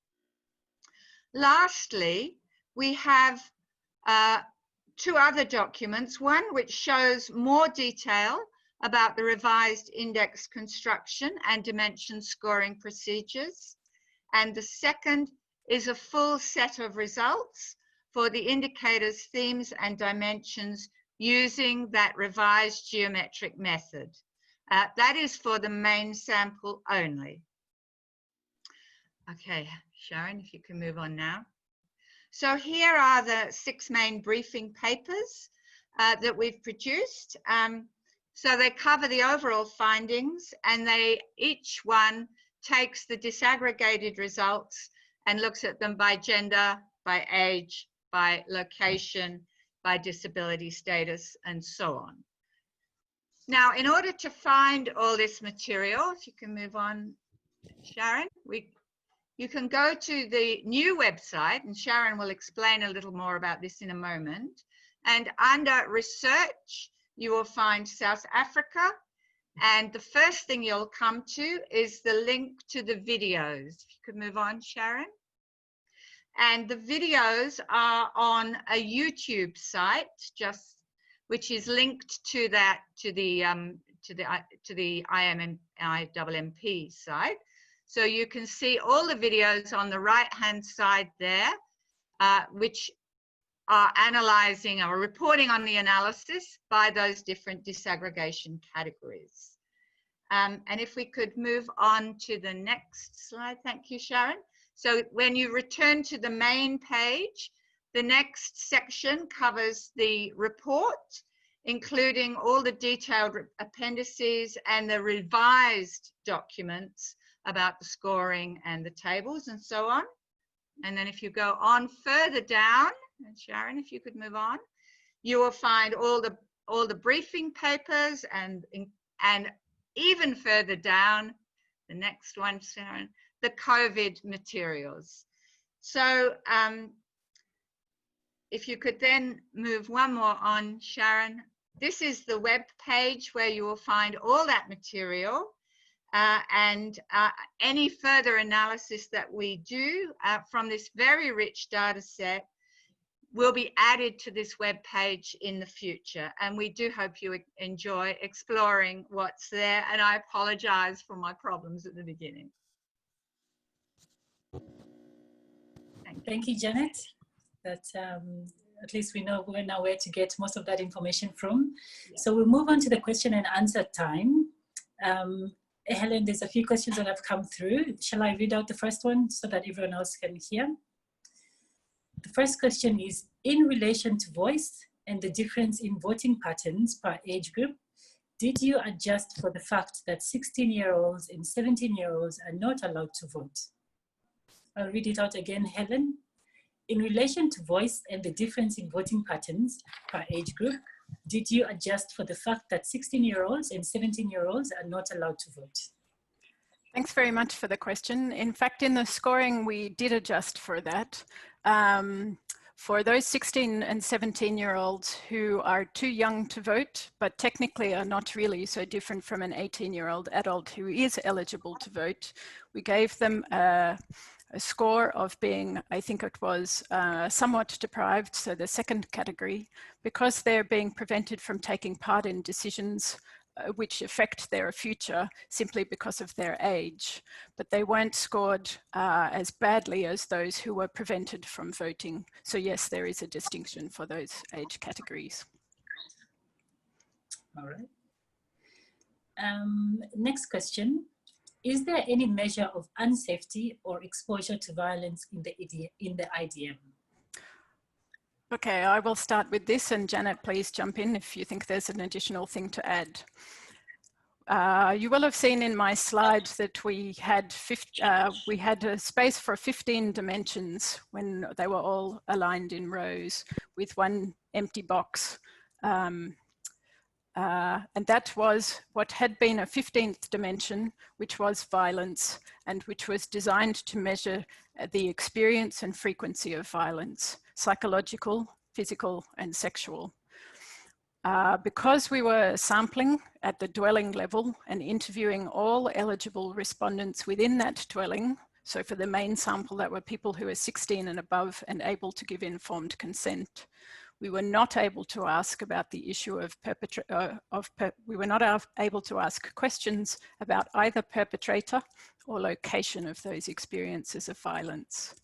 Lastly, we have two other documents, one which shows more detail about the revised index construction and dimension scoring procedures, and the second is a full set of results for the indicators, themes and dimensions using that revised geometric method. That is for the main sample only. Okay, Sharon, if you can move on now. So here are the 6 main briefing papers that we've produced. So they cover the overall findings, and each one takes the disaggregated results and looks at them by gender, by age, by location, by disability status, and so on. Now, in order to find all this material, if you can move on, Sharon, you can go to the new website, and Sharon will explain a little more about this in a moment. And under research, you will find South Africa. And the first thing you'll come to is the link to the videos. If you could move on, Sharon. And the videos are on a YouTube site, which is linked to that, to the IDMP site. So you can see all the videos on the right-hand side there, which are analyzing or reporting on the analysis by those different disaggregation categories. And if we could move on to the next slide. Thank you, Sharon. So when you return to the main page, the next section covers the report, including all the detailed appendices and the revised documents about the scoring and the tables and so on. And then if you go on further down, and Sharon, if you could move on, you will find all the briefing papers, and even further down, the next one, Sharon, the COVID materials. So if you could then move one more on, Sharon. This is the web page where you will find all that material. And any further analysis that we do from this very rich data set will be added to this web page in the future. And we do hope you enjoy exploring what's there. And I apologize for my problems at the beginning. Thank you, Janet. That at least we know where to get most of that information from. Yeah. So we'll move on to the question and answer time. Helen, there's a few questions that have come through. Shall I read out the first one so that everyone else can hear? The first question is, in relation to voice and the difference in voting patterns per age group, did you adjust for the fact that 16-year-olds and 17-year-olds are not allowed to vote? I'll read it out again, Helen. In relation to voice and the difference in voting patterns per age group, did you adjust for the fact that 16-year-olds and 17-year-olds are not allowed to vote? Thanks very much for the question. In fact, in the scoring, we did adjust for that. For those 16 and 17-year-olds who are too young to vote, but technically are not really so different from an 18-year-old adult who is eligible to vote, we gave them a score of being, I think it was somewhat deprived, so the second category, because they're being prevented from taking part in decisions which affect their future simply because of their age. But they weren't scored as badly as those who were prevented from voting. So yes, there is a distinction for those age categories. All right. Next question. Is there any measure of unsafety or exposure to violence in the IDM? Okay, I will start with this, and Janet, please jump in if you think there's an additional thing to add. You will have seen in my slide that we had a space for 15 dimensions when they were all aligned in rows with one empty box and that was what had been a 15th dimension, which was violence, and which was designed to measure the experience and frequency of violence, psychological, physical, and sexual. Because we were sampling at the dwelling level and interviewing all eligible respondents within that dwelling, so for the main sample that were people who were 16 and above and able to give informed consent, we were not able to ask about the issue of we were not able to ask questions about either perpetrator or location of those experiences of violence.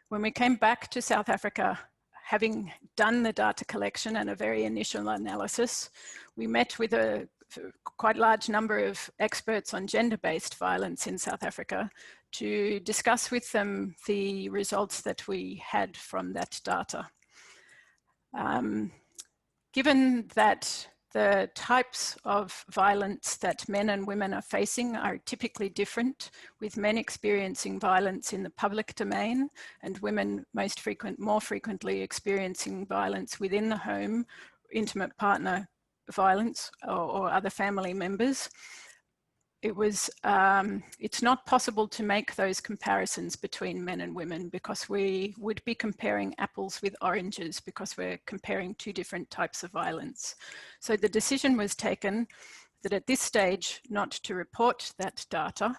When we came back to South Africa, having done the data collection and a very initial analysis, we met with a quite large number of experts on gender-based violence in South Africa to discuss with them the results that we had from that data. Given that the types of violence that men and women are facing are typically different, with men experiencing violence in the public domain and women more frequently experiencing violence within the home, intimate partner violence or other family members. It's not possible to make those comparisons between men and women because we would be comparing apples with oranges because we're comparing two different types of violence. So the decision was taken that at this stage not to report that data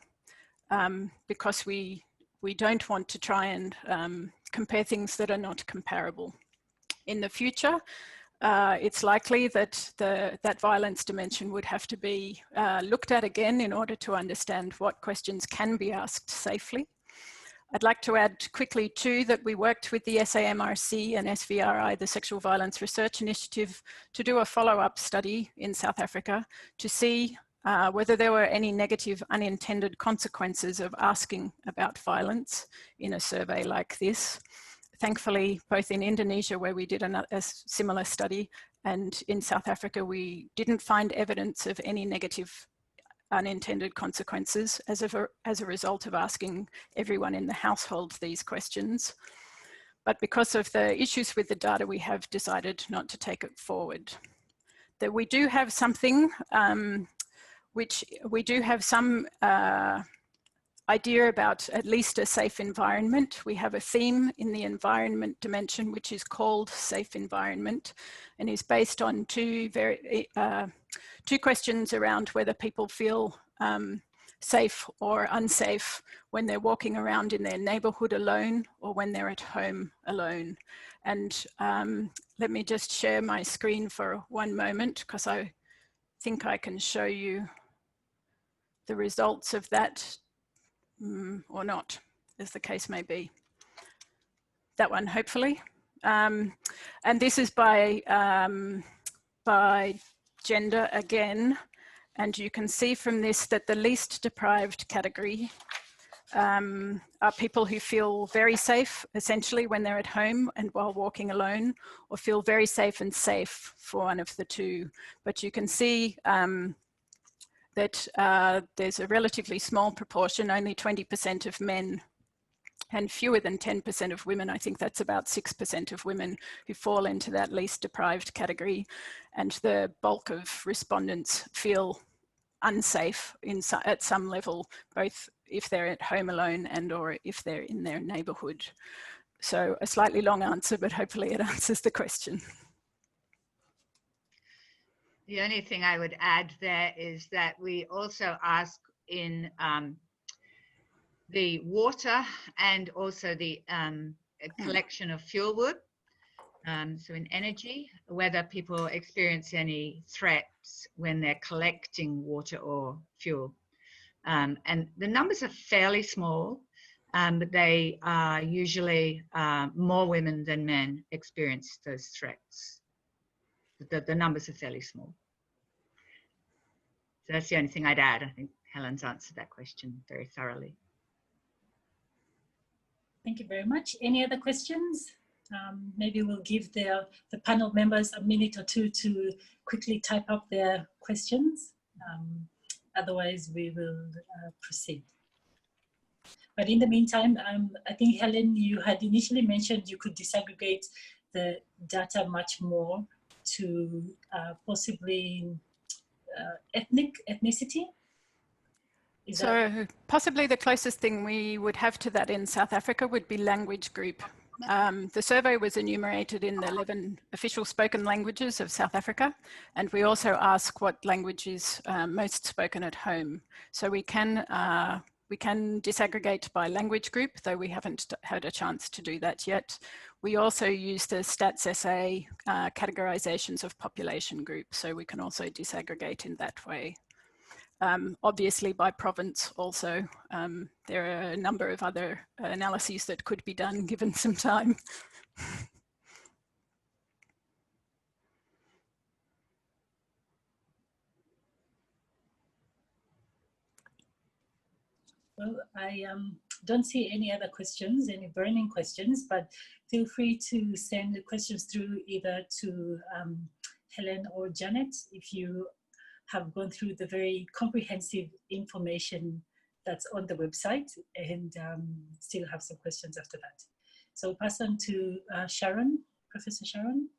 because we don't want to try and compare things that are not comparable. In the future, it's likely that that violence dimension would have to be looked at again in order to understand what questions can be asked safely. I'd like to add quickly too that we worked with the SAMRC and SVRI, the Sexual Violence Research Initiative, to do a follow-up study in South Africa to see whether there were any negative unintended consequences of asking about violence in a survey like this. Thankfully, both in Indonesia, where we did a similar study, and in South Africa, we didn't find evidence of any negative unintended consequences as a result of asking everyone in the household these questions. But because of the issues with the data, we have decided not to take it forward. That we do have something which we do have some idea about at least a safe environment. We have a theme in the environment dimension, which is called safe environment, and is based on two questions around whether people feel safe or unsafe when they're walking around in their neighborhood alone or when they're at home alone. And let me just share my screen for one moment because I think I can show you the results of that. Or not, as the case may be. That one, hopefully. And this is by gender again. And you can see from this that the least deprived category are people who feel very safe, essentially, when they're at home and while walking alone, or feel very safe and safe for one of the two. But you can see that there's a relatively small proportion, only 20% of men and fewer than 10% of women. I think that's about 6% of women who fall into that least deprived category. And the bulk of respondents feel unsafe at some level, both if they're at home alone and or if they're in their neighborhood. So a slightly long answer, but hopefully it answers the question. The only thing I would add there is that we also ask in the water and also the collection of fuel wood, so in energy, whether people experience any threats when they're collecting water or fuel. And the numbers are fairly small, but they are usually more women than men experience those threats. The numbers are fairly small. So that's the only thing I'd add. I think Helen's answered that question very thoroughly. Thank you very much. Any other questions? Maybe we'll give the panel members a minute or two to quickly type up their questions. Otherwise, we will proceed. But in the meantime, I think, Helen, you had initially mentioned you could disaggregate the data much more to possibly ethnicity? So possibly the closest thing we would have to that in South Africa would be language group. The survey was enumerated in the 11 official spoken languages of South Africa, and we also ask what language is most spoken at home. So we can disaggregate by language group, though we haven't had a chance to do that yet. We also use the Stats SA categorizations of population groups, so we can also disaggregate in that way. Obviously by province also, there are a number of other analyses that could be done given some time. Well, I don't see any other questions, any burning questions, but feel free to send the questions through either to Helen or Janet if you have gone through the very comprehensive information that's on the website and still have some questions after that. So I'll pass on to Sharon, Professor Sharon.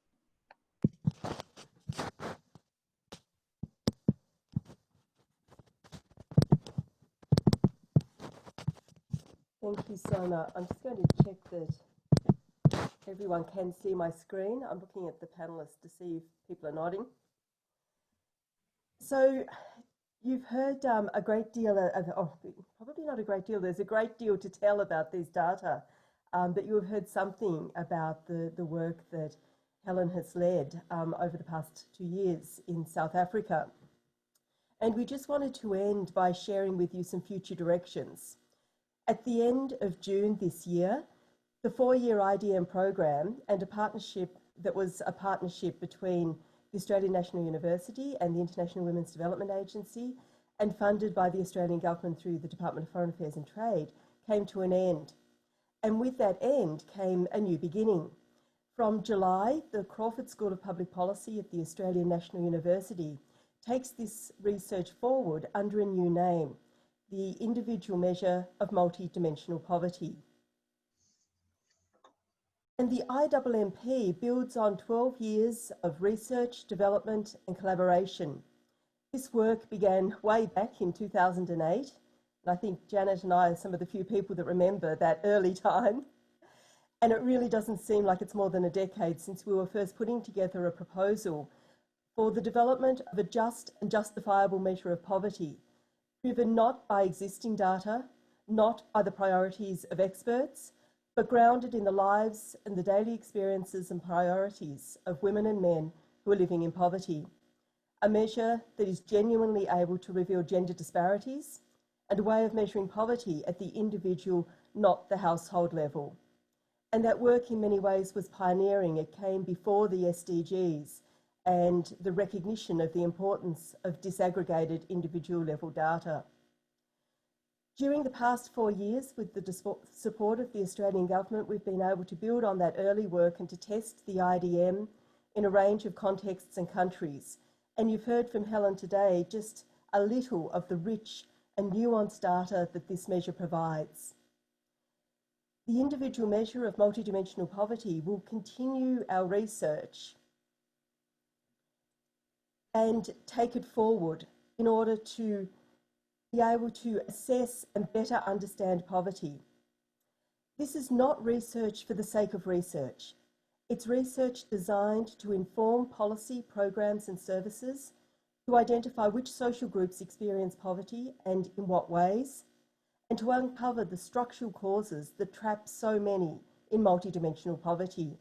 Thank you, Sona. I'm just going to check that everyone can see my screen. I'm looking at the panelists to see if people are nodding. So you've heard a great deal of, probably not a great deal, there's a great deal to tell about these data, but you have heard something about the work that Helen has led over the past 2 years in South Africa. And we just wanted to end by sharing with you some future directions. At the end of June this year, the 4-year IDM program and a partnership that was a partnership between the Australian National University and the International Women's Development Agency and funded by the Australian Government through the Department of Foreign Affairs and Trade came to an end. And with that end came a new beginning. From July, the Crawford School of Public Policy at the Australian National University takes this research forward under a new name, the Individual Measure of Multidimensional Poverty. And the IDMP builds on 12 years of research, development and collaboration. This work began way back in 2008, and I think Janet and I are some of the few people that remember that early time. And it really doesn't seem like it's more than a decade since we were first putting together a proposal for the development of a just and justifiable measure of poverty, driven not by existing data, not by the priorities of experts, but grounded in the lives and the daily experiences and priorities of women and men who are living in poverty. A measure that is genuinely able to reveal gender disparities and a way of measuring poverty at the individual, not the household level. And that work in many ways was pioneering. It came before the SDGs and the recognition of the importance of disaggregated individual level data. During the past 4 years, with the support of the Australian Government, we've been able to build on that early work and to test the IDM in a range of contexts and countries. And you've heard from Helen today just a little of the rich and nuanced data that this measure provides. The individual measure of multidimensional poverty will continue our research and take it forward in order to be able to assess and better understand poverty. This is not research for the sake of research. It's research designed to inform policy, programs and services to identify which social groups experience poverty and in what ways, and to uncover the structural causes that trap so many in multidimensional poverty.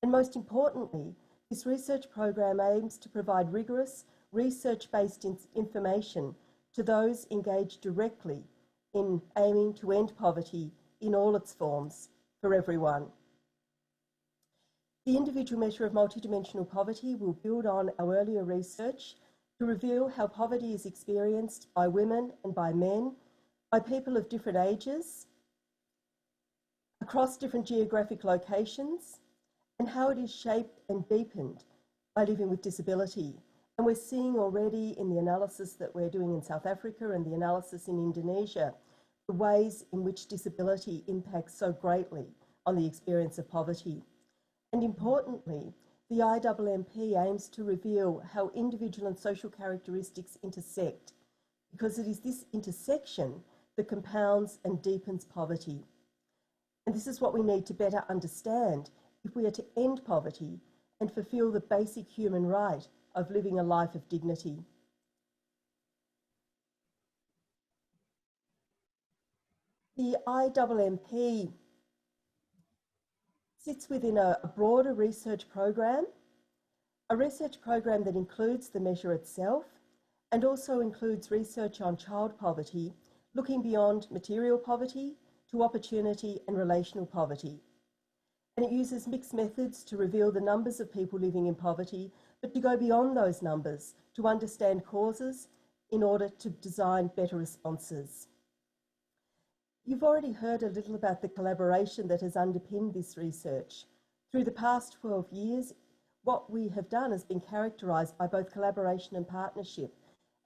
And most importantly, this research program aims to provide rigorous, research-based information to those engaged directly in aiming to end poverty in all its forms for everyone. The individual measure of multidimensional poverty will build on our earlier research to reveal how poverty is experienced by women and by men, by people of different ages, across different geographic locations, and how it is shaped and deepened by living with disability. And we're seeing already in the analysis that we're doing in South Africa and the analysis in Indonesia, the ways in which disability impacts so greatly on the experience of poverty. And importantly, the IDMP aims to reveal how individual and social characteristics intersect, because it is this intersection that compounds and deepens poverty. And this is what we need to better understand if we are to end poverty and fulfil the basic human right of living a life of dignity. The IDMP sits within a broader research program, that includes the measure itself and also includes research on child poverty, looking beyond material poverty to opportunity and relational poverty. And it uses mixed methods to reveal the numbers of people living in poverty, but to go beyond those numbers to understand causes in order to design better responses. You've already heard a little about the collaboration that has underpinned this research. Through the past 12 years, what we have done has been characterised by both collaboration and partnership.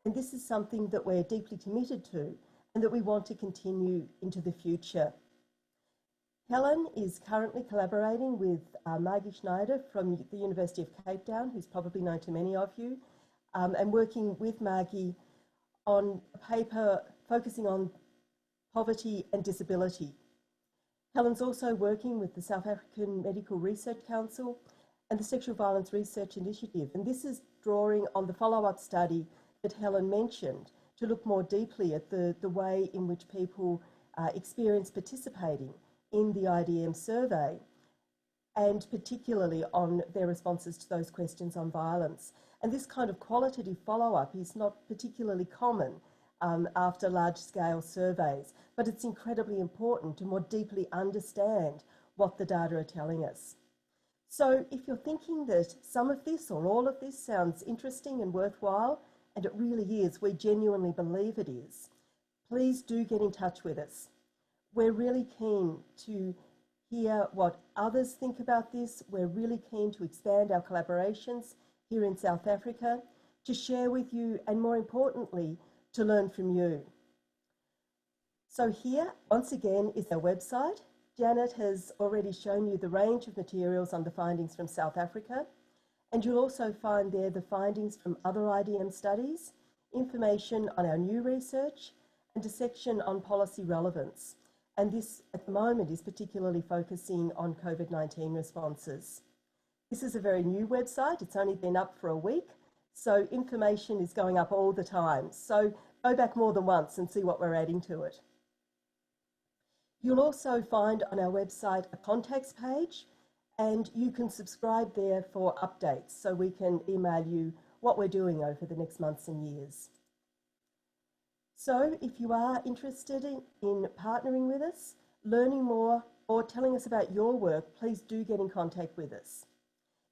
And this is something that we're deeply committed to and that we want to continue into the future. Helen is currently collaborating with Margie Schneider from the University of Cape Town, who's probably known to many of you, and working with Margie on a paper focusing on poverty and disability. Helen's also working with the South African Medical Research Council and the Sexual Violence Research Initiative. And this is drawing on the follow-up study that Helen mentioned to look more deeply at the way in which people experience participating in the IDM survey, and particularly on their responses to those questions on violence. And this kind of qualitative follow-up is not particularly common after large-scale surveys, but it's incredibly important to more deeply understand what the data are telling us. So if you're thinking that some of this or all of this sounds interesting and worthwhile, and it really is, we genuinely believe it is, please do get in touch with us. We're really keen to hear what others think about this. We're really keen to expand our collaborations here in South Africa, to share with you, and more importantly, to learn from you. So here, once again, is our website. Janet has already shown you the range of materials on the findings from South Africa, and you'll also find there the findings from other IDM studies, information on our new research, and a section on policy relevance. And this, at the moment, is particularly focusing on COVID-19 responses. This is a very new website. It's only been up for a week, so information is going up all the time. So go back more than once and see what we're adding to it. You'll also find on our website a contacts page, and you can subscribe there for updates so we can email you what we're doing over the next months and years. So if you are interested in partnering with us, learning more, or telling us about your work, please do get in contact with us.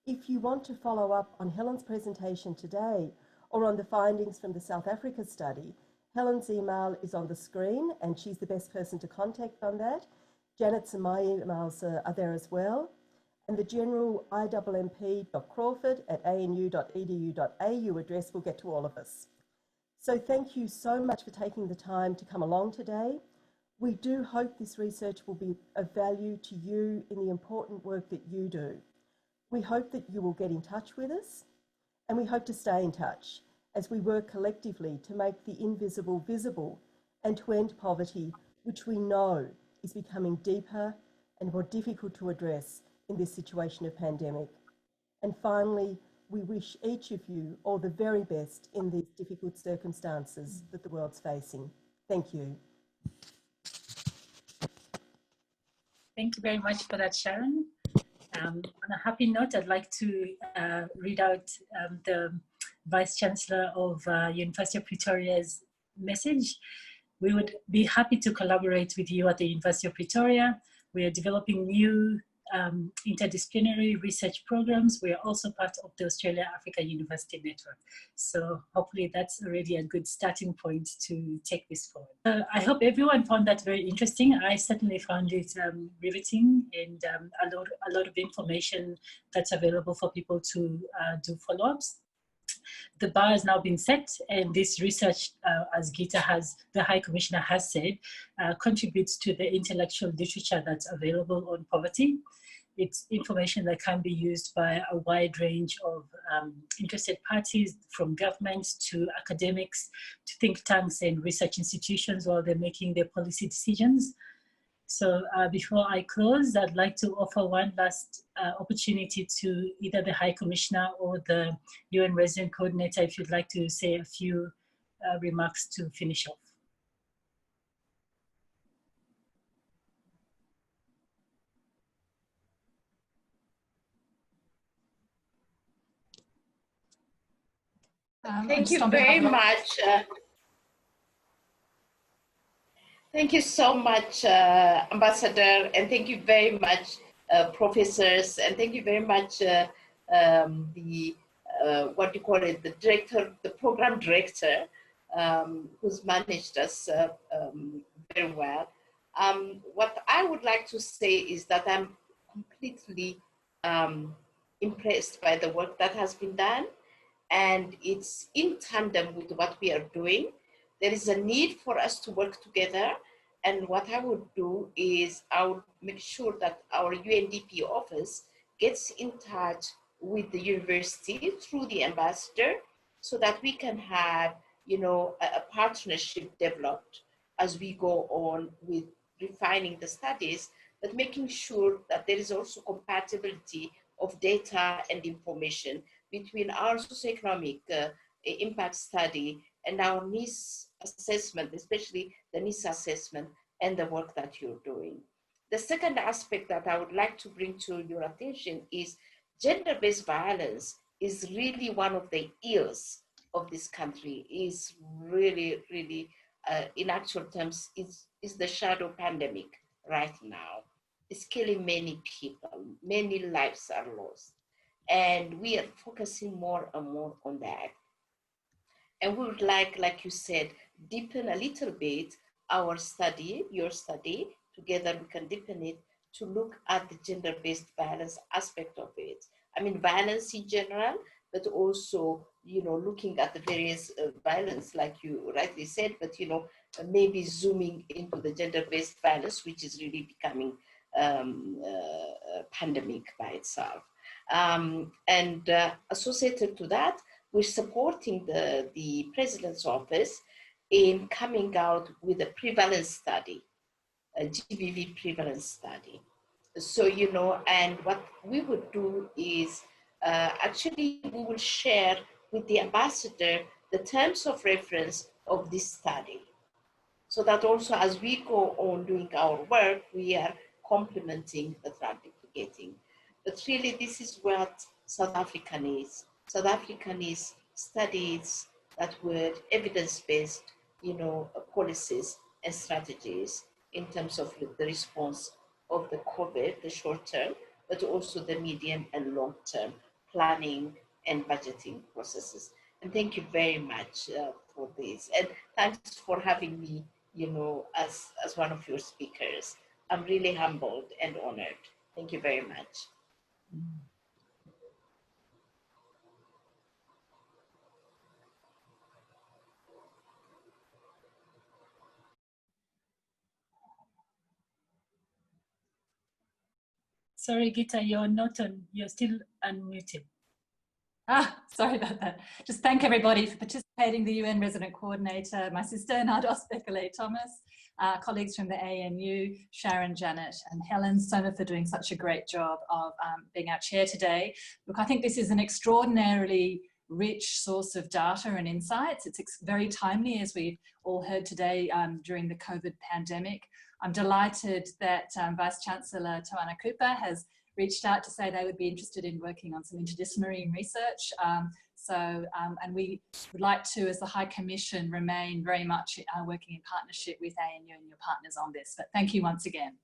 If you want to follow up on Helen's presentation today or on the findings from the South Africa study, Helen's email is on the screen and she's the best person to contact on that. Janet's and my emails are there as well. And the general immp.crawford@anu.edu.au address will get to all of us. So thank you so much for taking the time to come along today. We do hope this research will be of value to you in the important work that you do. We hope that you will get in touch with us, and we hope to stay in touch as we work collectively to make the invisible visible and to end poverty, which we know is becoming deeper and more difficult to address in this situation of pandemic. And finally, we wish each of you all the very best in these difficult circumstances that the world's facing. Thank you. Thank you very much for that, Sharon. On a happy note, I'd like to read out the Vice Chancellor of University of Pretoria's message. We would be happy to collaborate with you at the University of Pretoria. We are developing new interdisciplinary research programs. We are also part of the Australia-Africa University Network. So hopefully that's already a good starting point to take this forward. I hope everyone found that very interesting. I certainly found it riveting, and a lot of information that's available for people to do follow-ups. The bar has now been set, and this research, as Gita the High Commissioner has said, contributes to the intellectual literature that's available on poverty. it's information that can be used by a wide range of interested parties, from governments to academics, to think tanks and research institutions while they're making their policy decisions. So before I close, I'd like to offer one last opportunity to either the High Commissioner or the UN Resident Coordinator if you'd like to say a few remarks to finish off. Thank you very much. Thank you so much, Ambassador, and thank you very much, professors, and thank you very much, the what do you call it, the director, the program director, who's managed us very well. What I would like to say is that I'm completely impressed by the work that has been done, and it's in tandem with what we are doing. There is a need for us to work together, and what I would do is I would make sure that our UNDP office gets in touch with the university through the ambassador, so that we can have, you know, a partnership developed as we go on with refining the studies, but making sure that there is also compatibility of data and information between our socioeconomic impact study and our needs assessment, especially the needs assessment and the work that you're doing. The second aspect that I would like to bring to your attention is gender-based violence is really one of the ills of this country, is really, really, in actual terms, is the shadow pandemic right now. It's killing many people, many lives are lost. And we are focusing more and more on that. And we would like you said, deepen a little bit our study, your study, together we can deepen it to look at the gender-based violence aspect of it. I mean, violence in general, but also, you know, looking at the various violence, like you rightly said, but, you know, maybe zooming into the gender-based violence, which is really becoming a pandemic by itself. Associated to that, we're supporting the President's Office in coming out with a prevalence study, a GBV prevalence study. So, you know, and what we would do is actually we will share with the ambassador the terms of reference of this study, so that also as we go on doing our work, we are complementing but not duplicating. But really, this is what South Africa needs. South Africa needs studies that were evidence-based, you know, policies and strategies in terms of the response of the COVID, the short term, but also the medium and long term planning and budgeting processes. And thank you very much for this. And thanks for having me, you know, as one of your speakers. I'm really humbled and honored. Thank you very much. Sorry, Gita, you're not on, you're still unmuted. Sorry about that. Just thank everybody for participating, the UN Resident Coordinator, my sister Nardos, Bekele-Thomas, colleagues from the ANU, Sharon, Janet and Helen, Soma for doing such a great job of being our chair today. Look, I think this is an extraordinarily rich source of data and insights. It's very timely, as we've all heard today during the COVID pandemic. I'm delighted that Vice Chancellor Tawana Cooper has reached out to say they would be interested in working on some interdisciplinary research. And we would like to, as the High Commission, remain very much working in partnership with ANU and your partners on this. But thank you once again.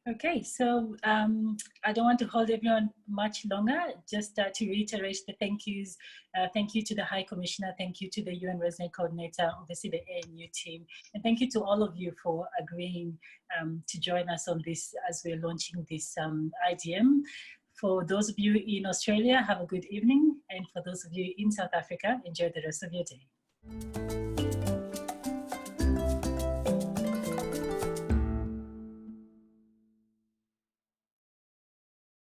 Okay, so I don't want to hold everyone much longer, just to reiterate the thank yous. Thank you to the High Commissioner, thank you to the UN Resident Coordinator, obviously the ANU team, and thank you to all of you for agreeing to join us on this as we're launching this IDM. For those of you in Australia, have a good evening, and for those of you in South Africa, enjoy the rest of your day.